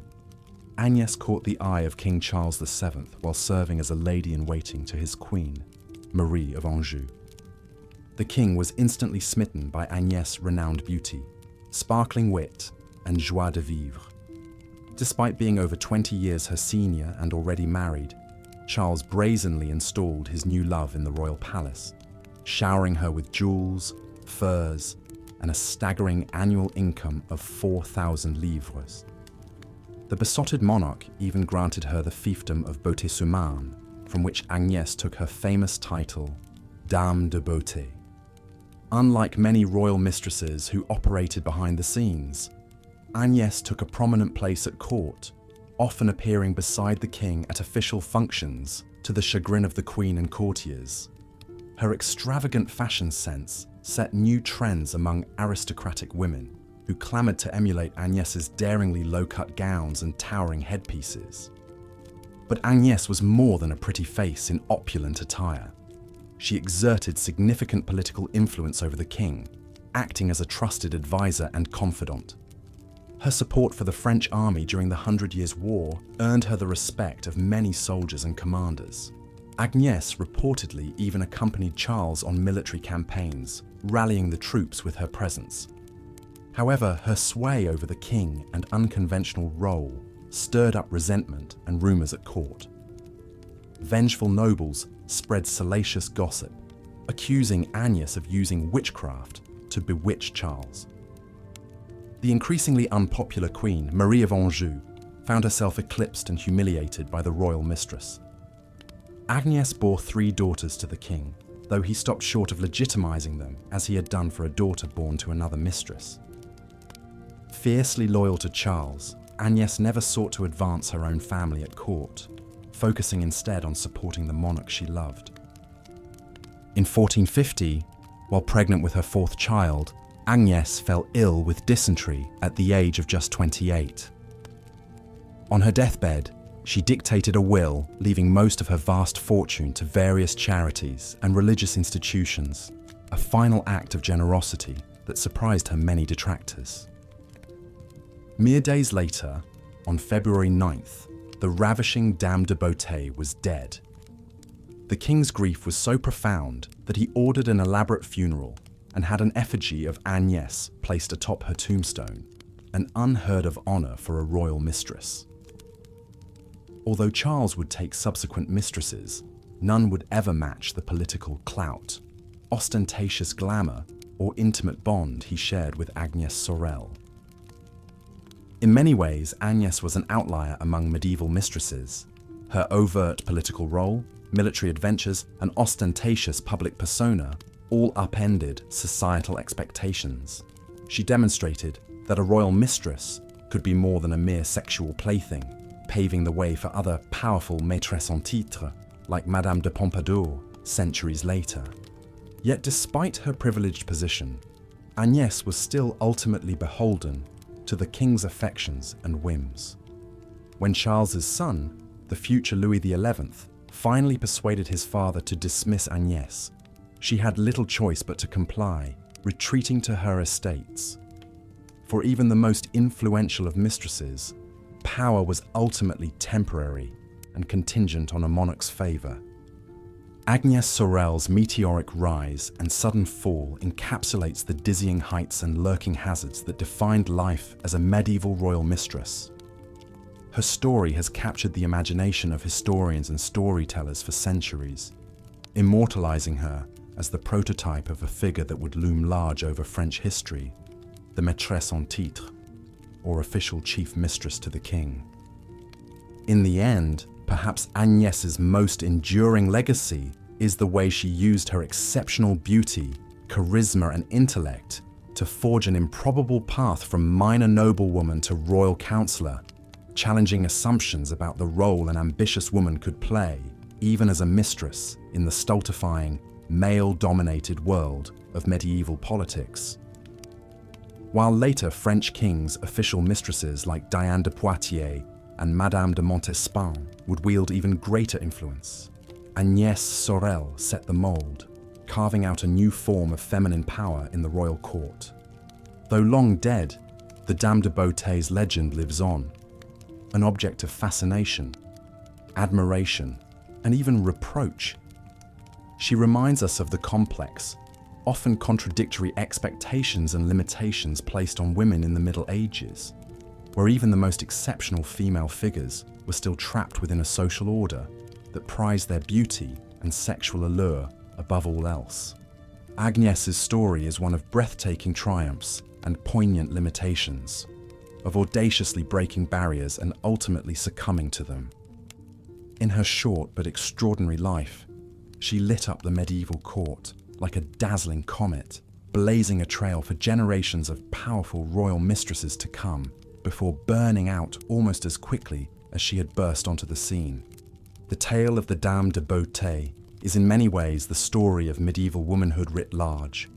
Speaker 1: Agnès caught the eye of King Charles VII while serving as a lady-in-waiting to his queen, Marie of Anjou. The king was instantly smitten by Agnès' renowned beauty, sparkling wit, and joie de vivre. Despite being over 20 years her senior and already married, Charles brazenly installed his new love in the royal palace, showering her with jewels, furs, and a staggering annual income of 4,000 livres. The besotted monarch even granted her the fiefdom of Beauté-sur-Marne, from which Agnès took her famous title, Dame de Beauté. Unlike many royal mistresses who operated behind the scenes, Agnès took a prominent place at court, often appearing beside the king at official functions to the chagrin of the queen and courtiers. Her extravagant fashion sense set new trends among aristocratic women, who clamoured to emulate Agnès' daringly low-cut gowns and towering headpieces. But Agnès was more than a pretty face in opulent attire. She exerted significant political influence over the king, acting as a trusted advisor and confidant. Her support for the French army during the 100 Years' War earned her the respect of many soldiers and commanders. Agnès reportedly even accompanied Charles on military campaigns, rallying the troops with her presence. However, her sway over the king and unconventional role stirred up resentment and rumours at court. Vengeful nobles spread salacious gossip, accusing Agnès of using witchcraft to bewitch Charles. The increasingly unpopular queen, Marie of Anjou, found herself eclipsed and humiliated by the royal mistress. Agnès bore 3 daughters to the king, though he stopped short of legitimizing them as he had done for a daughter born to another mistress. Fiercely loyal to Charles, Agnès never sought to advance her own family at court, focusing instead on supporting the monarch she loved. In 1450, while pregnant with her 4th child, Agnès fell ill with dysentery at the age of just 28. On her deathbed, she dictated a will, leaving most of her vast fortune to various charities and religious institutions, a final act of generosity that surprised her many detractors. Mere days later, on February 9th, the ravishing Dame de Beauté was dead. The king's grief was so profound that he ordered an elaborate funeral and had an effigy of Agnès placed atop her tombstone, an unheard of honour for a royal mistress. Although Charles would take subsequent mistresses, none would ever match the political clout, ostentatious glamour, or intimate bond he shared with Agnès Sorel. In many ways, Agnès was an outlier among medieval mistresses. Her overt political role, military adventures, and ostentatious public persona all upended societal expectations. She demonstrated that a royal mistress could be more than a mere sexual plaything, paving the way for other powerful maîtresses en titre like Madame de Pompadour centuries later. Yet despite her privileged position, Agnès was still ultimately beholden to the king's affections and whims. When Charles's son, the future Louis XI, finally persuaded his father to dismiss Agnès, she had little choice but to comply, retreating to her estates. For even the most influential of mistresses, power was ultimately temporary and contingent on a monarch's favour. Agnès Sorel's meteoric rise and sudden fall encapsulates the dizzying heights and lurking hazards that defined life as a medieval royal mistress. Her story has captured the imagination of historians and storytellers for centuries, immortalizing her as the prototype of a figure that would loom large over French history, the maîtresse en titre, or official chief mistress to the king. In the end, perhaps Agnès's most enduring legacy is the way she used her exceptional beauty, charisma, and intellect to forge an improbable path from minor noblewoman to royal counselor, challenging assumptions about the role an ambitious woman could play, even as a mistress, in the stultifying, male-dominated world of medieval politics. While later French kings' official mistresses like Diane de Poitiers and Madame de Montespan would wield even greater influence, Agnès Sorel set the mold, carving out a new form of feminine power in the royal court. Though long dead, the Dame de Beauté's legend lives on, an object of fascination, admiration, and even reproach. She reminds us of the complex, often contradictory expectations and limitations placed on women in the Middle Ages, where even the most exceptional female figures were still trapped within a social order that prized their beauty and sexual allure above all else. Agnès's story is one of breathtaking triumphs and poignant limitations, of audaciously breaking barriers and ultimately succumbing to them. In her short but extraordinary life, she lit up the medieval court like a dazzling comet, blazing a trail for generations of powerful royal mistresses to come, before burning out almost as quickly as she had burst onto the scene. The tale of the Dame de Beauté is in many ways the story of medieval womanhood writ large.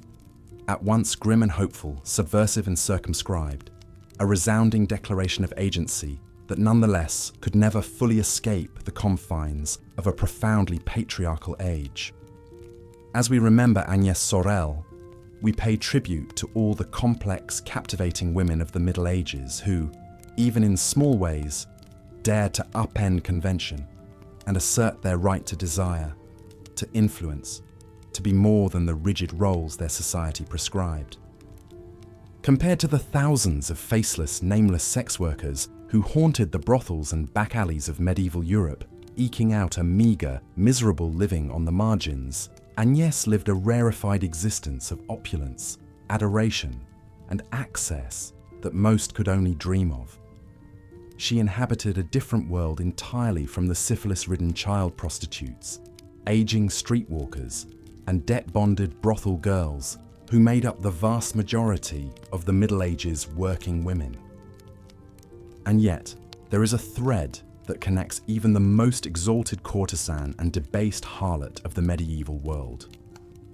Speaker 1: At once grim and hopeful, subversive and circumscribed, a resounding declaration of agency that nonetheless could never fully escape the confines of a profoundly patriarchal age. As we remember Agnès Sorel, we pay tribute to all the complex, captivating women of the Middle Ages who, even in small ways, dared to upend convention and assert their right to desire, to influence, to be more than the rigid roles their society prescribed. Compared to the thousands of faceless, nameless sex workers who haunted the brothels and back alleys of medieval Europe, eking out a meagre, miserable living on the margins, Agnès lived a rarefied existence of opulence, adoration, and access that most could only dream of. She inhabited a different world entirely from the syphilis-ridden child prostitutes, aging streetwalkers, and debt-bonded brothel girls who made up the vast majority of the Middle Ages working women. And yet, there is a thread that connects even the most exalted courtesan and debased harlot of the medieval world.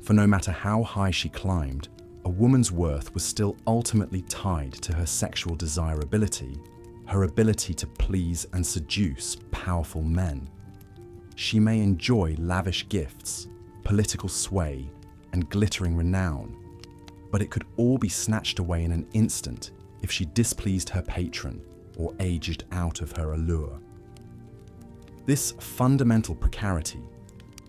Speaker 1: For no matter how high she climbed, a woman's worth was still ultimately tied to her sexual desirability, her ability to please and seduce powerful men. She may enjoy lavish gifts, political sway, and glittering renown, but it could all be snatched away in an instant if she displeased her patron or aged out of her allure. This fundamental precarity,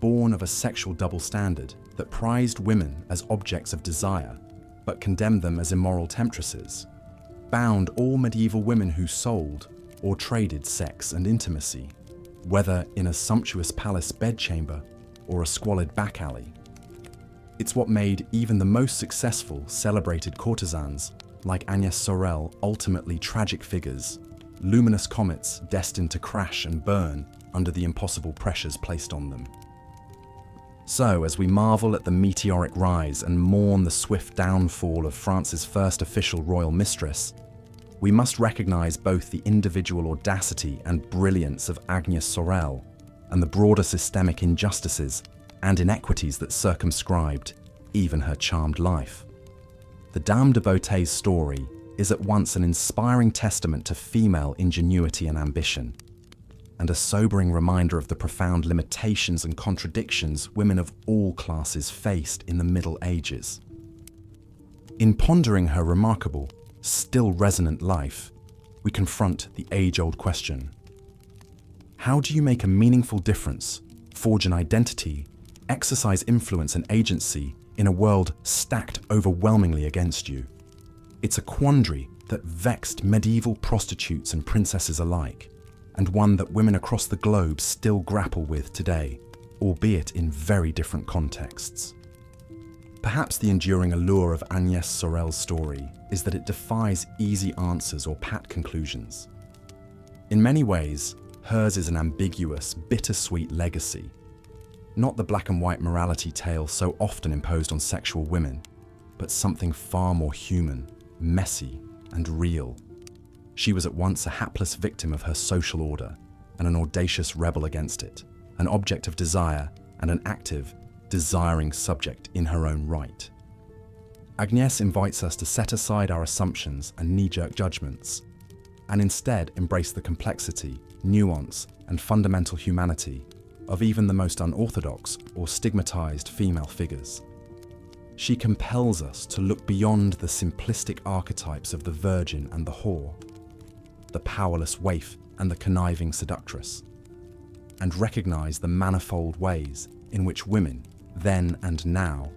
Speaker 1: born of a sexual double standard that prized women as objects of desire, but condemned them as immoral temptresses, bound all medieval women who sold or traded sex and intimacy, whether in a sumptuous palace bedchamber or a squalid back alley. It's what made even the most successful, celebrated courtesans like Agnès Sorel ultimately tragic figures, luminous comets destined to crash and burn under the impossible pressures placed on them. So, as we marvel at the meteoric rise and mourn the swift downfall of France's first official royal mistress, we must recognize both the individual audacity and brilliance of Agnès Sorel and the broader systemic injustices and inequities that circumscribed even her charmed life. The Dame de Beauté's story is at once an inspiring testament to female ingenuity and ambition, and a sobering reminder of the profound limitations and contradictions women of all classes faced in the Middle Ages. In pondering her remarkable, still resonant life, we confront the age-old question: how do you make a meaningful difference, forge an identity, exercise influence and agency in a world stacked overwhelmingly against you? It's a quandary that vexed medieval prostitutes and princesses alike, and one that women across the globe still grapple with today, albeit in very different contexts. Perhaps the enduring allure of Agnès Sorel's story is that it defies easy answers or pat conclusions. In many ways, hers is an ambiguous, bittersweet legacy, not the black and white morality tale so often imposed on sexual women, but something far more human, messy, and real. She was at once a hapless victim of her social order and an audacious rebel against it, an object of desire and an active, desiring subject in her own right. Agnès invites us to set aside our assumptions and knee-jerk judgments, and instead embrace the complexity, nuance, and fundamental humanity of even the most unorthodox or stigmatized female figures. She compels us to look beyond the simplistic archetypes of the virgin and the whore, the powerless waif and the conniving seductress, and recognize the manifold ways in which women, then and now,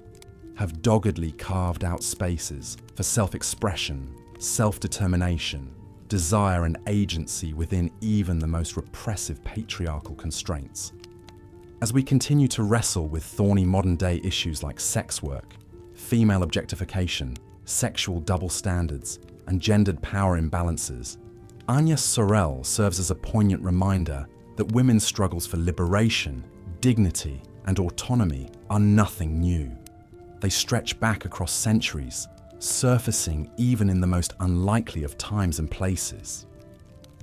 Speaker 1: have doggedly carved out spaces for self-expression, self-determination, desire and agency within even the most repressive patriarchal constraints. As we continue to wrestle with thorny modern-day issues like sex work, female objectification, sexual double standards, and gendered power imbalances, Agnès Sorel serves as a poignant reminder that women's struggles for liberation, dignity, and autonomy are nothing new. They stretch back across centuries, surfacing even in the most unlikely of times and places.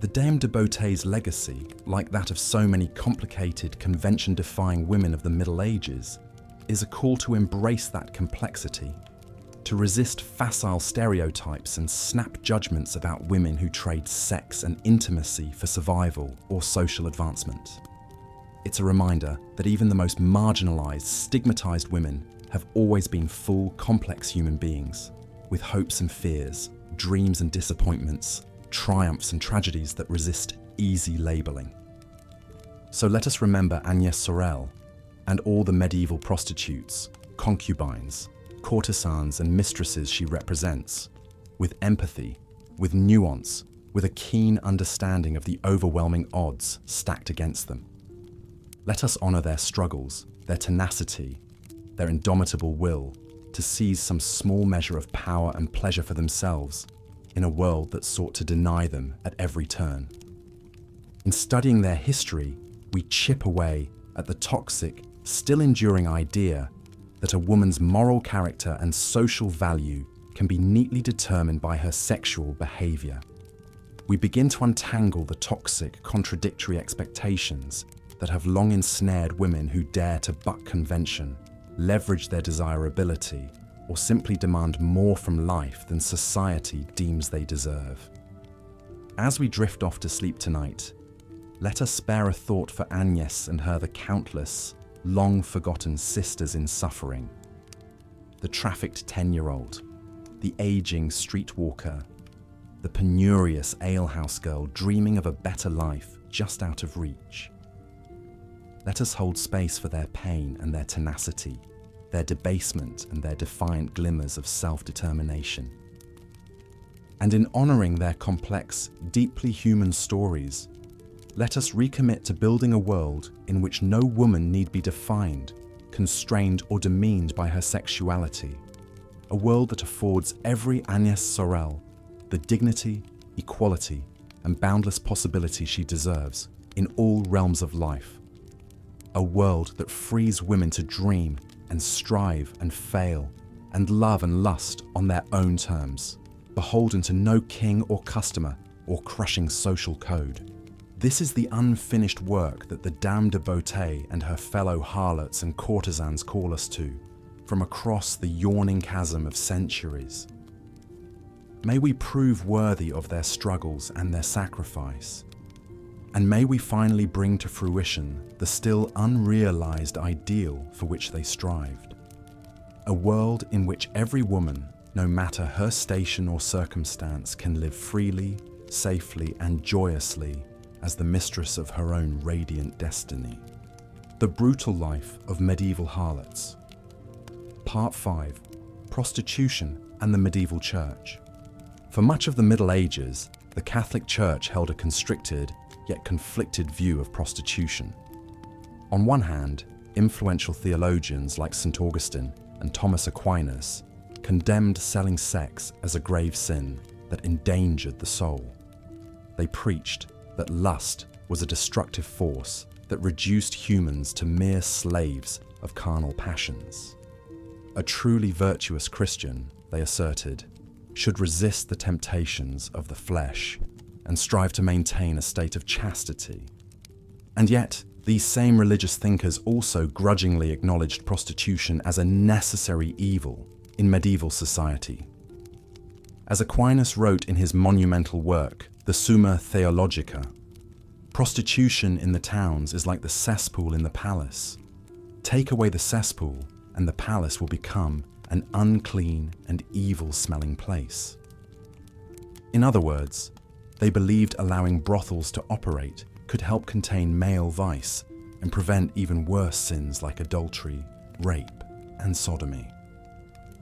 Speaker 1: The Dame de Beauté's legacy, like that of so many complicated, convention-defying women of the Middle Ages, is a call to embrace that complexity, to resist facile stereotypes and snap judgments about women who trade sex and intimacy for survival or social advancement. It's a reminder that even the most marginalized, stigmatized women have always been full, complex human beings, with hopes and fears, dreams and disappointments, triumphs and tragedies that resist easy labeling. So let us remember Agnès Sorel and all the medieval prostitutes, concubines, courtesans and mistresses she represents, with empathy, with nuance, with a keen understanding of the overwhelming odds stacked against them. Let us honor their struggles, their tenacity, their indomitable will to seize some small measure of power and pleasure for themselves in a world that sought to deny them at every turn. In studying their history, we chip away at the toxic, still enduring idea that a woman's moral character and social value can be neatly determined by her sexual behavior. We begin to untangle the toxic, contradictory expectations that have long ensnared women who dare to buck convention, leverage their desirability, or simply demand more from life than society deems they deserve. As we drift off to sleep tonight, let us spare a thought for Agnès and the countless, long-forgotten sisters in suffering. The trafficked 10-year-old, the aging streetwalker, the penurious alehouse girl dreaming of a better life just out of reach. Let us hold space for their pain and their tenacity, their debasement and their defiant glimmers of self-determination. And in honoring their complex, deeply human stories, let us recommit to building a world in which no woman need be defined, constrained or demeaned by her sexuality. A world that affords every Agnès Sorel the dignity, equality, and boundless possibility she deserves, in all realms of life. A world that frees women to dream and strive and fail and love and lust on their own terms, beholden to no king or customer or crushing social code. This is the unfinished work that the dame de beauté and her fellow harlots and courtesans call us to, from across the yawning chasm of centuries. May we prove worthy of their struggles and their sacrifice, and may we finally bring to fruition the still unrealized ideal for which they strived. A world in which every woman, no matter her station or circumstance, can live freely, safely, and joyously as the mistress of her own radiant destiny. The brutal life of medieval harlots. Part 5. Prostitution and the medieval church. For much of the Middle Ages, the Catholic Church held a constricted, yet conflicted view of prostitution. On one hand, influential theologians like St. Augustine and Thomas Aquinas condemned selling sex as a grave sin that endangered the soul. They preached that lust was a destructive force that reduced humans to mere slaves of carnal passions. A truly virtuous Christian, they asserted, should resist the temptations of the flesh and strive to maintain a state of chastity. And yet, these same religious thinkers also grudgingly acknowledged prostitution as a necessary evil in medieval society. As Aquinas wrote in his monumental work, the Summa Theologica, prostitution in the towns is like the cesspool in the palace. Take away the cesspool, and the palace will become an unclean and evil-smelling place. In other words, they believed allowing brothels to operate could help contain male vice and prevent even worse sins like adultery, rape, and sodomy.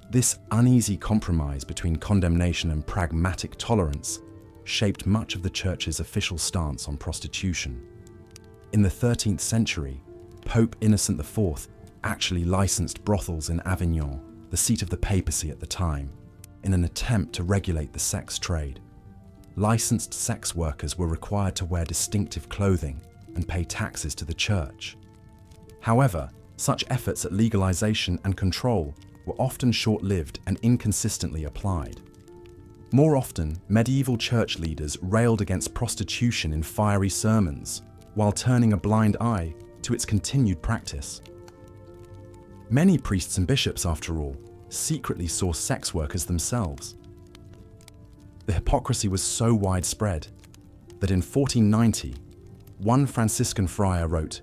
Speaker 1: This uneasy compromise between condemnation and pragmatic tolerance shaped much of the Church's official stance on prostitution. In the 13th century, Pope Innocent IV actually licensed brothels in Avignon, the seat of the papacy at the time, in an attempt to regulate the sex trade. Licensed sex workers were required to wear distinctive clothing and pay taxes to the Church. However, such efforts at legalization and control were often short-lived and inconsistently applied. More often, medieval church leaders railed against prostitution in fiery sermons, while turning a blind eye to its continued practice. Many priests and bishops, after all, secretly saw sex workers themselves. The hypocrisy was so widespread that in 1490, one Franciscan friar wrote,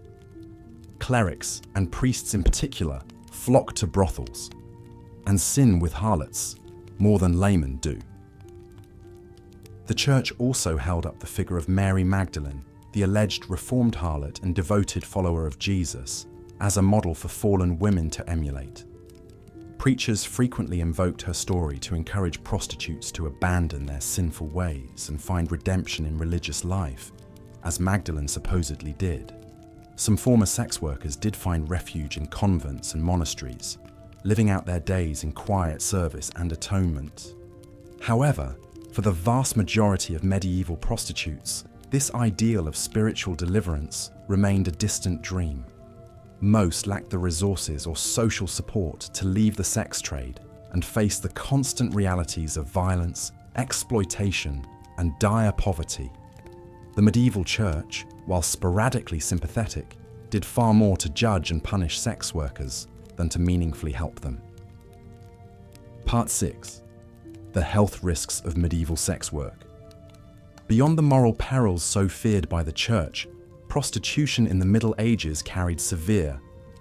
Speaker 1: "Clerics, and priests in particular, flock to brothels, and sin with harlots more than laymen do." The Church also held up the figure of Mary Magdalene, the alleged reformed harlot and devoted follower of Jesus, as a model for fallen women to emulate. Preachers frequently invoked her story to encourage prostitutes to abandon their sinful ways and find redemption in religious life, as Magdalene supposedly did. Some former sex workers did find refuge in convents and monasteries, living out their days in quiet service and atonement. However, for the vast majority of medieval prostitutes, this ideal of spiritual deliverance remained a distant dream. Most lacked the resources or social support to leave the sex trade and face the constant realities of violence, exploitation, and dire poverty. The medieval Church, while sporadically sympathetic, did far more to judge and punish sex workers than to meaningfully help them. Part 6. The health risks of medieval sex work. Beyond the moral perils so feared by the Church, prostitution in the Middle Ages carried severe,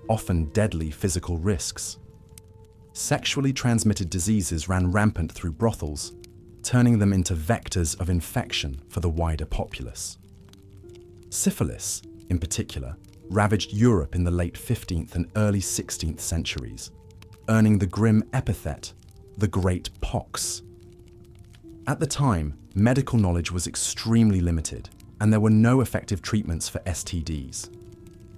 Speaker 1: often deadly physical risks. Sexually transmitted diseases ran rampant through brothels, turning them into vectors of infection for the wider populace. Syphilis, in particular, ravaged Europe in the late 15th and early 16th centuries, earning the grim epithet, the Great Pox. At the time, medical knowledge was extremely limited, and there were no effective treatments for STDs.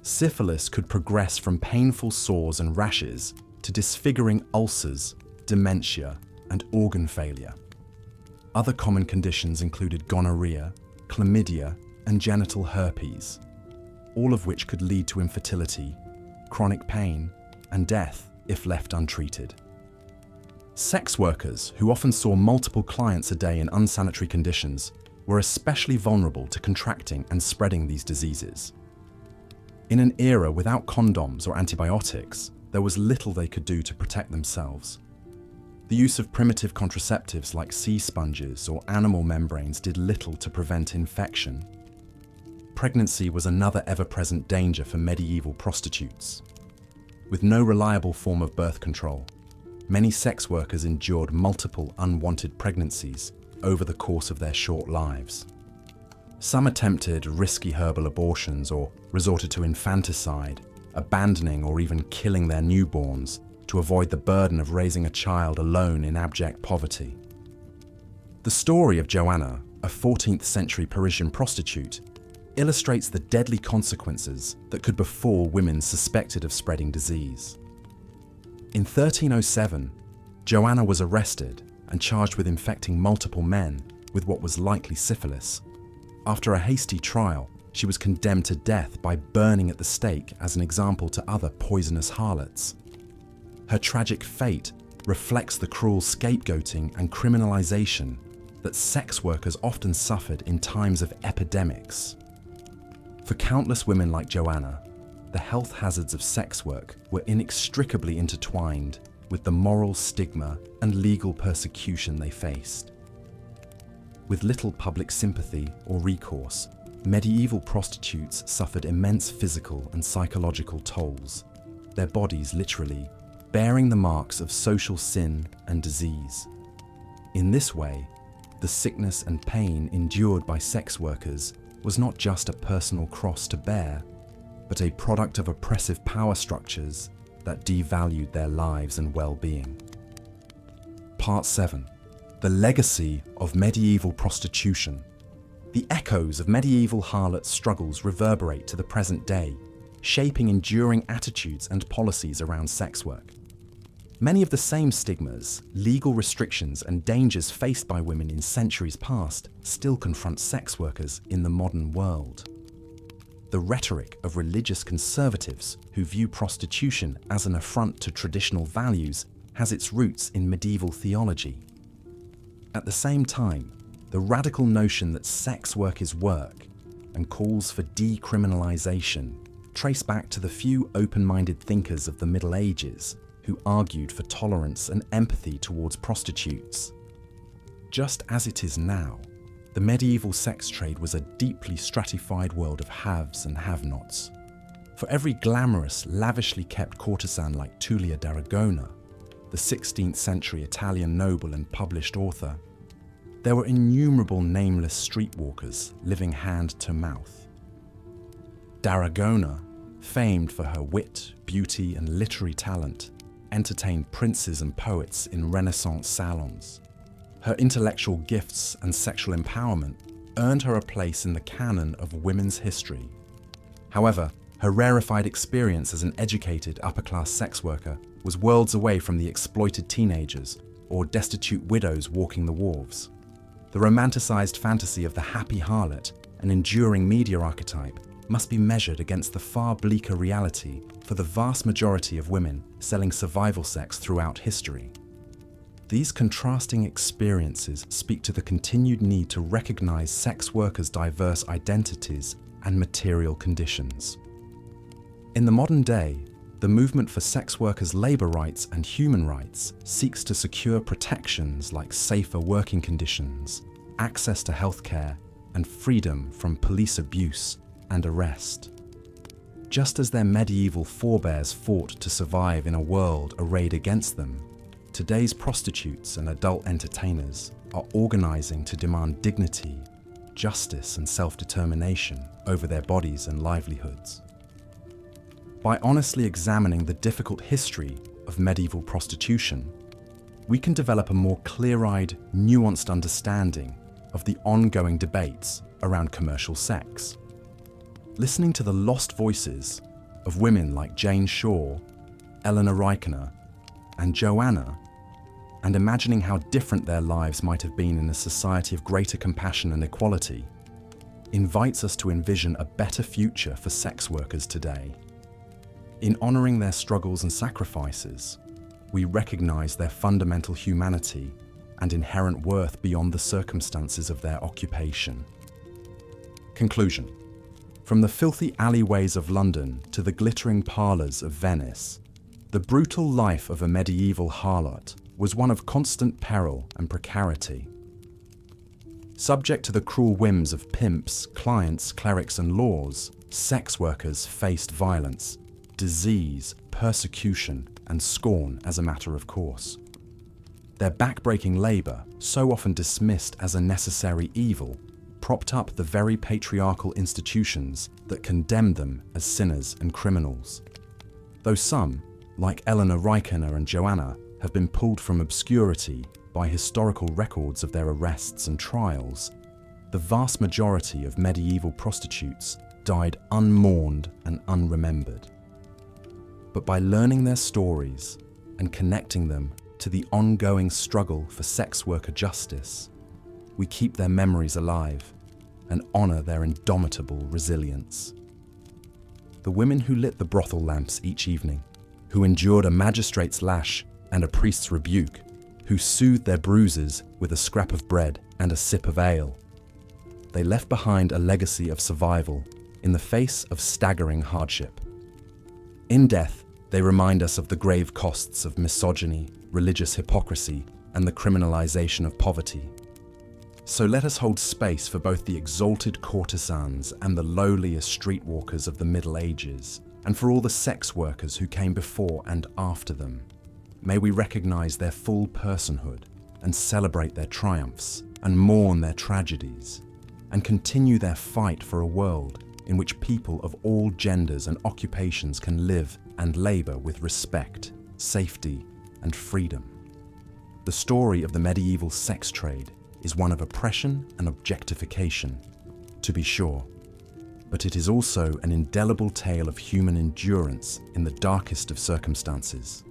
Speaker 1: Syphilis could progress from painful sores and rashes to disfiguring ulcers, dementia, and organ failure. Other common conditions included gonorrhea, chlamydia, and genital herpes, all of which could lead to infertility, chronic pain, and death if left untreated. Sex workers, who often saw multiple clients a day in unsanitary conditions, were especially vulnerable to contracting and spreading these diseases. In an era without condoms or antibiotics, there was little they could do to protect themselves. The use of primitive contraceptives like sea sponges or animal membranes did little to prevent infection. Pregnancy was another ever-present danger for medieval prostitutes. With no reliable form of birth control, many sex workers endured multiple unwanted pregnancies over the course of their short lives. Some attempted risky herbal abortions or resorted to infanticide, abandoning or even killing their newborns to avoid the burden of raising a child alone in abject poverty. The story of Joanna, a 14th century Parisian prostitute, illustrates the deadly consequences that could befall women suspected of spreading disease. In 1307, Joanna was arrested and charged with infecting multiple men with what was likely syphilis. After a hasty trial, she was condemned to death by burning at the stake as an example to other poisonous harlots. Her tragic fate reflects the cruel scapegoating and criminalization that sex workers often suffered in times of epidemics. For countless women like Joanna, the health hazards of sex work were inextricably intertwined with the moral stigma and legal persecution they faced. With little public sympathy or recourse, medieval prostitutes suffered immense physical and psychological tolls, their bodies literally bearing the marks of social sin and disease. In this way, the sickness and pain endured by sex workers was not just a personal cross to bear, but a product of oppressive power structures that devalued their lives and well-being. Part 7. The legacy of medieval prostitution. The echoes of medieval harlot struggles reverberate to the present day, shaping enduring attitudes and policies around sex work. Many of the same stigmas, legal restrictions, and dangers faced by women in centuries past still confront sex workers in the modern world. The rhetoric of religious conservatives who view prostitution as an affront to traditional values has its roots in medieval theology. At the same time, the radical notion that sex work is work and calls for decriminalization trace back to the few open-minded thinkers of the Middle Ages who argued for tolerance and empathy towards prostitutes. Just as it is now, the medieval sex trade was a deeply stratified world of haves and have-nots. For every glamorous, lavishly kept courtesan like Tulia Daragona, the 16th century Italian noble and published author, there were innumerable nameless streetwalkers living hand to mouth. Daragona, famed for her wit, beauty, and literary talent, entertained princes and poets in Renaissance salons. Her intellectual gifts and sexual empowerment earned her a place in the canon of women's history. However, her rarefied experience as an educated upper-class sex worker was worlds away from the exploited teenagers or destitute widows walking the wharves. The romanticized fantasy of the happy harlot, an enduring media archetype, must be measured against the far bleaker reality for the vast majority of women selling survival sex throughout history. These contrasting experiences speak to the continued need to recognize sex workers' diverse identities and material conditions. In the modern day, the movement for sex workers' labor rights and human rights seeks to secure protections like safer working conditions, access to healthcare, and freedom from police abuse and arrest. Just as their medieval forebears fought to survive in a world arrayed against them, today's prostitutes and adult entertainers are organizing to demand dignity, justice, and self-determination over their bodies and livelihoods. By honestly examining the difficult history of medieval prostitution, we can develop a more clear-eyed, nuanced understanding of the ongoing debates around commercial sex. Listening to the lost voices of women like Jane Shaw, Eleanor Reichner, and Joanna, and imagining how different their lives might have been in a society of greater compassion and equality, invites us to envision a better future for sex workers today. In honoring their struggles and sacrifices, we recognize their fundamental humanity and inherent worth beyond the circumstances of their occupation. Conclusion. From the filthy alleyways of London to the glittering parlours of Venice, the brutal life of a medieval harlot was one of constant peril and precarity. Subject to the cruel whims of pimps, clients, clerics and laws, sex workers faced violence, disease, persecution and scorn as a matter of course. Their back-breaking labour, so often dismissed as a necessary evil, propped up the very patriarchal institutions that condemned them as sinners and criminals. Though some, like Eleanor Rykener and Joanna, have been pulled from obscurity by historical records of their arrests and trials, the vast majority of medieval prostitutes died unmourned and unremembered. But by learning their stories and connecting them to the ongoing struggle for sex worker justice, we keep their memories alive and honour their indomitable resilience. The women who lit the brothel lamps each evening, who endured a magistrate's lash and a priest's rebuke, who soothed their bruises with a scrap of bread and a sip of ale, they left behind a legacy of survival in the face of staggering hardship. In death, they remind us of the grave costs of misogyny, religious hypocrisy, and the criminalization of poverty. So let us hold space for both the exalted courtesans and the lowliest streetwalkers of the Middle Ages, and for all the sex workers who came before and after them. May we recognize their full personhood and celebrate their triumphs and mourn their tragedies, and continue their fight for a world in which people of all genders and occupations can live and labor with respect, safety, and freedom. The story of the medieval sex trade is one of oppression and objectification, to be sure, but it is also an indelible tale of human endurance in the darkest of circumstances.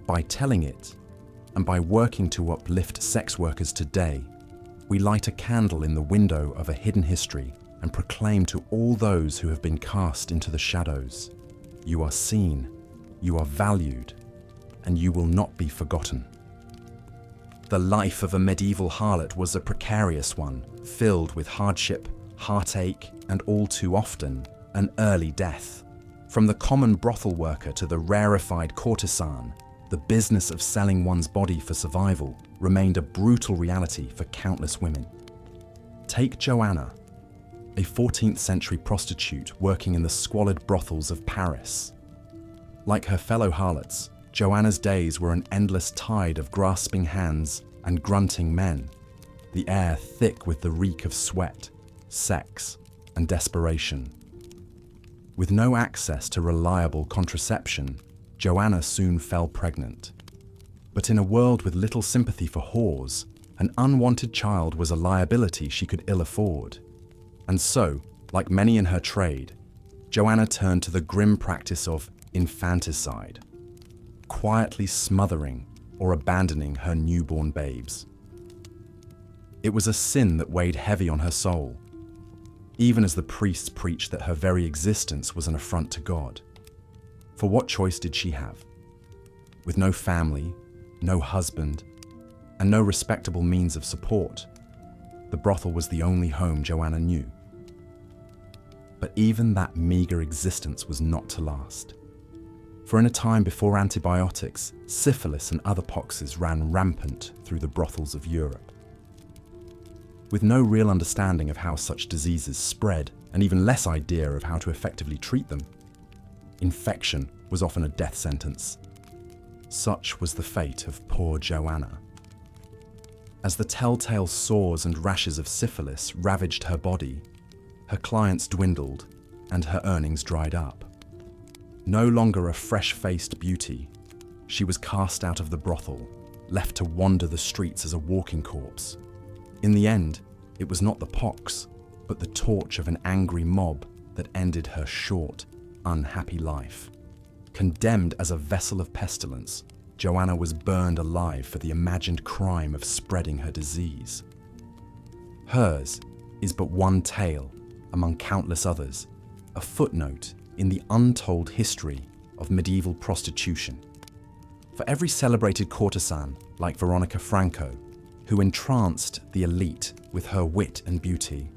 Speaker 1: By telling it, and by working to uplift sex workers today, we light a candle in the window of a hidden history and proclaim to all those who have been cast into the shadows, you are seen, you are valued, and you will not be forgotten. The life of a medieval harlot was a precarious one, filled with hardship, heartache, and all too often, an early death. From the common brothel worker to the rarefied courtesan, the business of selling one's body for survival remained a brutal reality for countless women. Take Joanna, a 14th century prostitute working in the squalid brothels of Paris. Like her fellow harlots, Joanna's days were an endless tide of grasping hands and grunting men, the air thick with the reek of sweat, sex, and desperation. With no access to reliable contraception, Joanna soon fell pregnant. But in a world with little sympathy for whores, an unwanted child was a liability she could ill afford. And so, like many in her trade, Joanna turned to the grim practice of infanticide, quietly smothering or abandoning her newborn babes. It was a sin that weighed heavy on her soul, even as the priests preached that her very existence was an affront to God. For what choice did she have? With no family, no husband, and no respectable means of support, the brothel was the only home Joanna knew. But even that meagre existence was not to last. For in a time before antibiotics, syphilis and other poxes ran rampant through the brothels of Europe. With no real understanding of how such diseases spread, and even less idea of how to effectively treat them, infection was often a death sentence. Such was the fate of poor Joanna. As the telltale sores and rashes of syphilis ravaged her body, her clients dwindled and her earnings dried up. No longer a fresh-faced beauty, she was cast out of the brothel, left to wander the streets as a walking corpse. In the end, it was not the pox, but the torch of an angry mob that ended her short, unhappy life. Condemned as a vessel of pestilence, Joanna was burned alive for the imagined crime of spreading her disease. Hers is but one tale among countless others, a footnote in the untold history of medieval prostitution. For every celebrated courtesan like Veronica Franco, who entranced the elite with her wit and beauty,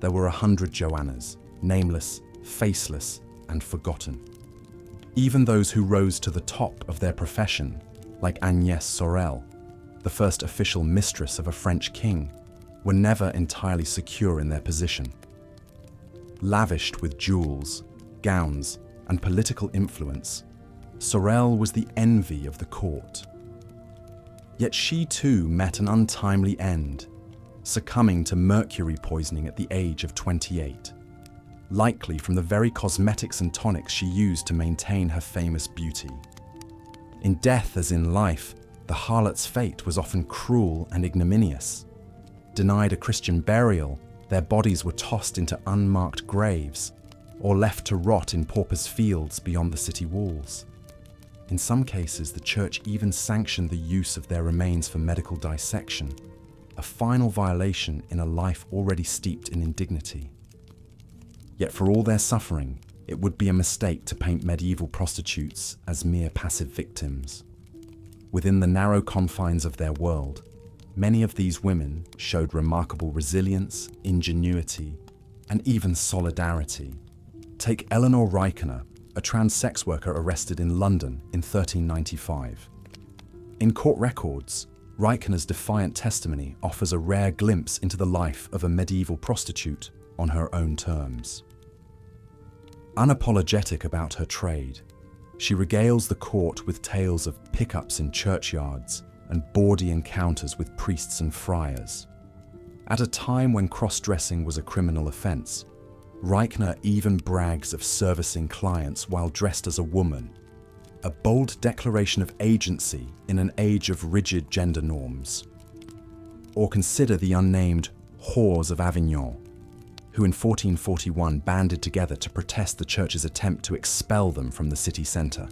Speaker 1: there were 100 Joannas, nameless, faceless, and forgotten. Even those who rose to the top of their profession, like Agnès Sorel, the first official mistress of a French king, were never entirely secure in their position. Lavished with jewels, gowns, and political influence, Sorel was the envy of the court. Yet she too met an untimely end, succumbing to mercury poisoning at the age of 28, likely from the very cosmetics and tonics she used to maintain her famous beauty. In death as in life, the harlot's fate was often cruel and ignominious. Denied a Christian burial, their bodies were tossed into unmarked graves or left to rot in paupers' fields beyond the city walls. In some cases, the church even sanctioned the use of their remains for medical dissection, a final violation in a life already steeped in indignity. Yet for all their suffering, it would be a mistake to paint medieval prostitutes as mere passive victims. Within the narrow confines of their world, many of these women showed remarkable resilience, ingenuity, and even solidarity. Take Eleanor Rykener, a trans sex worker arrested in London in 1395. In court records, Rykener's defiant testimony offers a rare glimpse into the life of a medieval prostitute on her own terms. Unapologetic about her trade, she regales the court with tales of pickups in churchyards and bawdy encounters with priests and friars. At a time when cross-dressing was a criminal offence, Rykener even brags of servicing clients while dressed as a woman, a bold declaration of agency in an age of rigid gender norms. Or consider the unnamed whores of Avignon, who in 1441 banded together to protest the church's attempt to expel them from the city centre.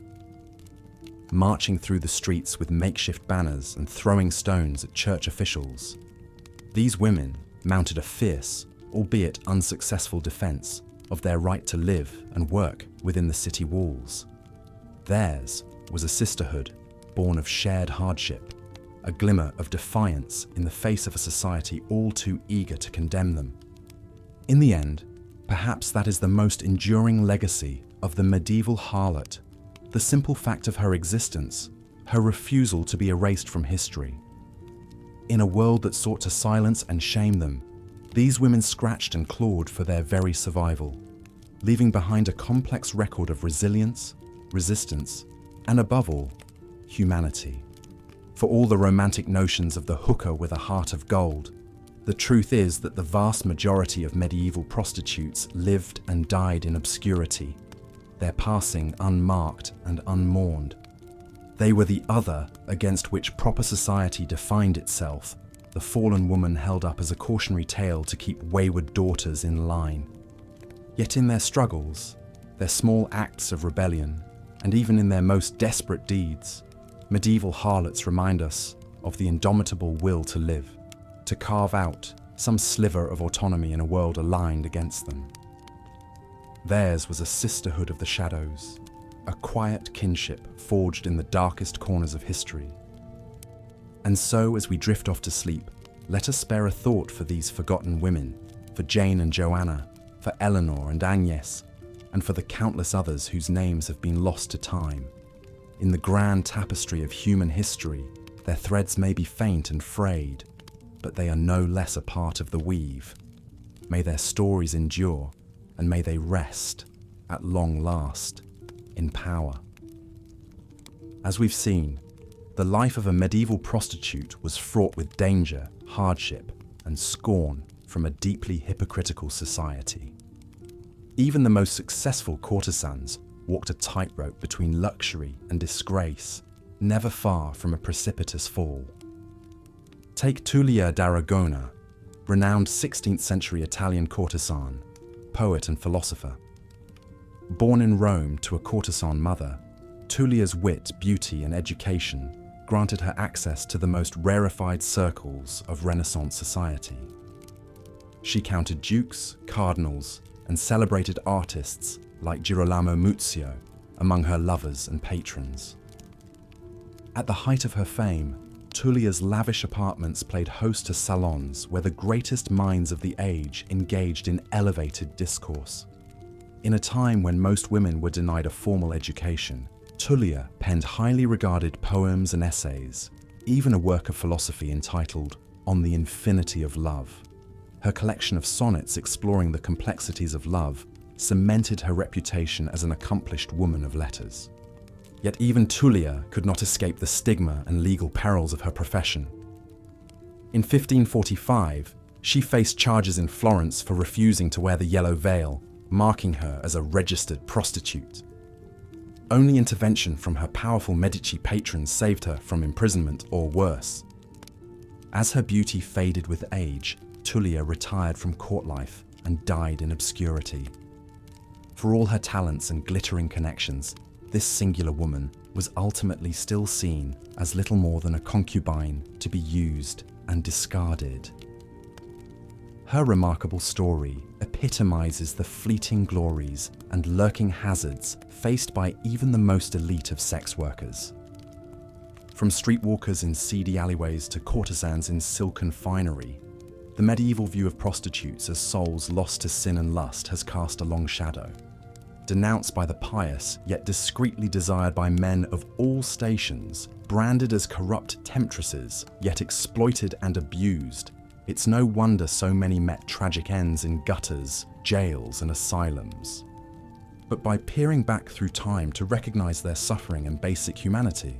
Speaker 1: Marching through the streets with makeshift banners and throwing stones at church officials, these women mounted a fierce, albeit unsuccessful defence of their right to live and work within the city walls. Theirs was a sisterhood born of shared hardship, a glimmer of defiance in the face of a society all too eager to condemn them. In the end, perhaps that is the most enduring legacy of the medieval harlot, the simple fact of her existence, her refusal to be erased from history. In a world that sought to silence and shame them, these women scratched and clawed for their very survival, leaving behind a complex record of resilience, resistance, and above all, humanity. For all the romantic notions of the hooker with a heart of gold, the truth is that the vast majority of medieval prostitutes lived and died in obscurity, their passing unmarked and unmourned. They were the other against which proper society defined itself, the fallen woman held up as a cautionary tale to keep wayward daughters in line. Yet in their struggles, their small acts of rebellion, and even in their most desperate deeds, medieval harlots remind us of the indomitable will to live, to carve out some sliver of autonomy in a world aligned against them. Theirs was a sisterhood of the shadows, a quiet kinship forged in the darkest corners of history. And so, as we drift off to sleep, let us spare a thought for these forgotten women, for Jane and Joanna, for Eleanor and Agnès, and for the countless others whose names have been lost to time. In the grand tapestry of human history, their threads may be faint and frayed, but they are no less a part of the weave. May their stories endure, and may they rest, at long last, in power. As we've seen, the life of a medieval prostitute was fraught with danger, hardship, and scorn from a deeply hypocritical society. Even the most successful courtesans walked a tightrope between luxury and disgrace, never far from a precipitous fall. Take Tulia Daragona, renowned 16th century Italian courtesan, poet and philosopher. Born in Rome to a courtesan mother, Tulia's wit, beauty, and education granted her access to the most rarefied circles of Renaissance society. She counted dukes, cardinals, and celebrated artists like Girolamo Muzio among her lovers and patrons. At the height of her fame, Tulia's lavish apartments played host to salons where the greatest minds of the age engaged in elevated discourse. In a time when most women were denied a formal education, Tulia penned highly regarded poems and essays, even a work of philosophy entitled On the Infinity of Love. Her collection of sonnets exploring the complexities of love cemented her reputation as an accomplished woman of letters. Yet even Tulia could not escape the stigma and legal perils of her profession. In 1545, she faced charges in Florence for refusing to wear the yellow veil, marking her as a registered prostitute. Only intervention from her powerful Medici patrons saved her from imprisonment or worse. As her beauty faded with age, Tulia retired from court life and died in obscurity. For all her talents and glittering connections, this singular woman was ultimately still seen as little more than a concubine to be used and discarded. Her remarkable story epitomizes the fleeting glories and lurking hazards faced by even the most elite of sex workers. From streetwalkers in seedy alleyways to courtesans in silken finery, the medieval view of prostitutes as souls lost to sin and lust has cast a long shadow. Denounced by the pious, yet discreetly desired by men of all stations, branded as corrupt temptresses, yet exploited and abused, it's no wonder so many met tragic ends in gutters, jails, and asylums. But by peering back through time to recognize their suffering and basic humanity,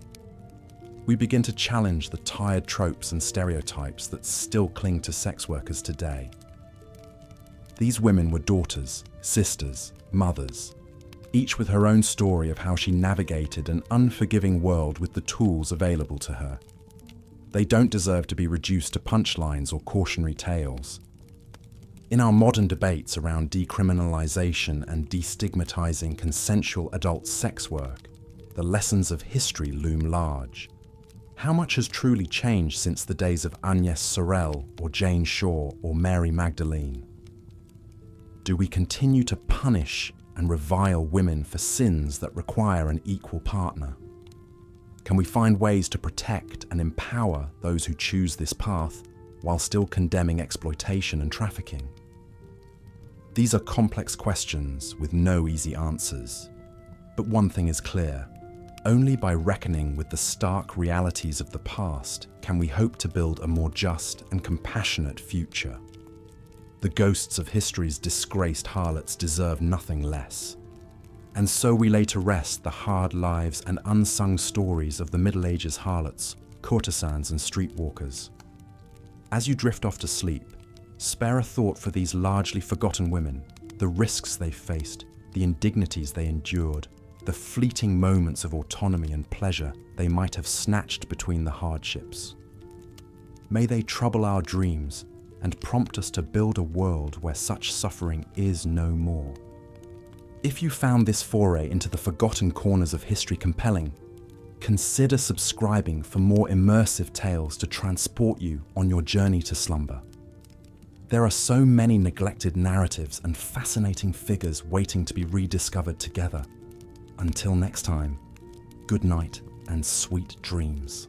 Speaker 1: we begin to challenge the tired tropes and stereotypes that still cling to sex workers today. These women were daughters, sisters, mothers, each with her own story of how she navigated an unforgiving world with the tools available to her. They don't deserve to be reduced to punchlines or cautionary tales. In our modern debates around decriminalization and destigmatizing consensual adult sex work, the lessons of history loom large. How much has truly changed since the days of Agnès Sorel or Jane Shaw or Mary Magdalene? Do we continue to punish and revile women for sins that require an equal partner? Can we find ways to protect and empower those who choose this path while still condemning exploitation and trafficking? These are complex questions with no easy answers. But one thing is clear: only by reckoning with the stark realities of the past can we hope to build a more just and compassionate future. The ghosts of history's disgraced harlots deserve nothing less. And so we lay to rest the hard lives and unsung stories of the Middle Ages harlots, courtesans, and streetwalkers. As you drift off to sleep, spare a thought for these largely forgotten women, the risks they faced, the indignities they endured, the fleeting moments of autonomy and pleasure they might have snatched between the hardships. May they trouble our dreams and prompt us to build a world where such suffering is no more. If you found this foray into the forgotten corners of history compelling, consider subscribing for more immersive tales to transport you on your journey to slumber. There are so many neglected narratives and fascinating figures waiting to be rediscovered together. Until next time, good night and sweet dreams.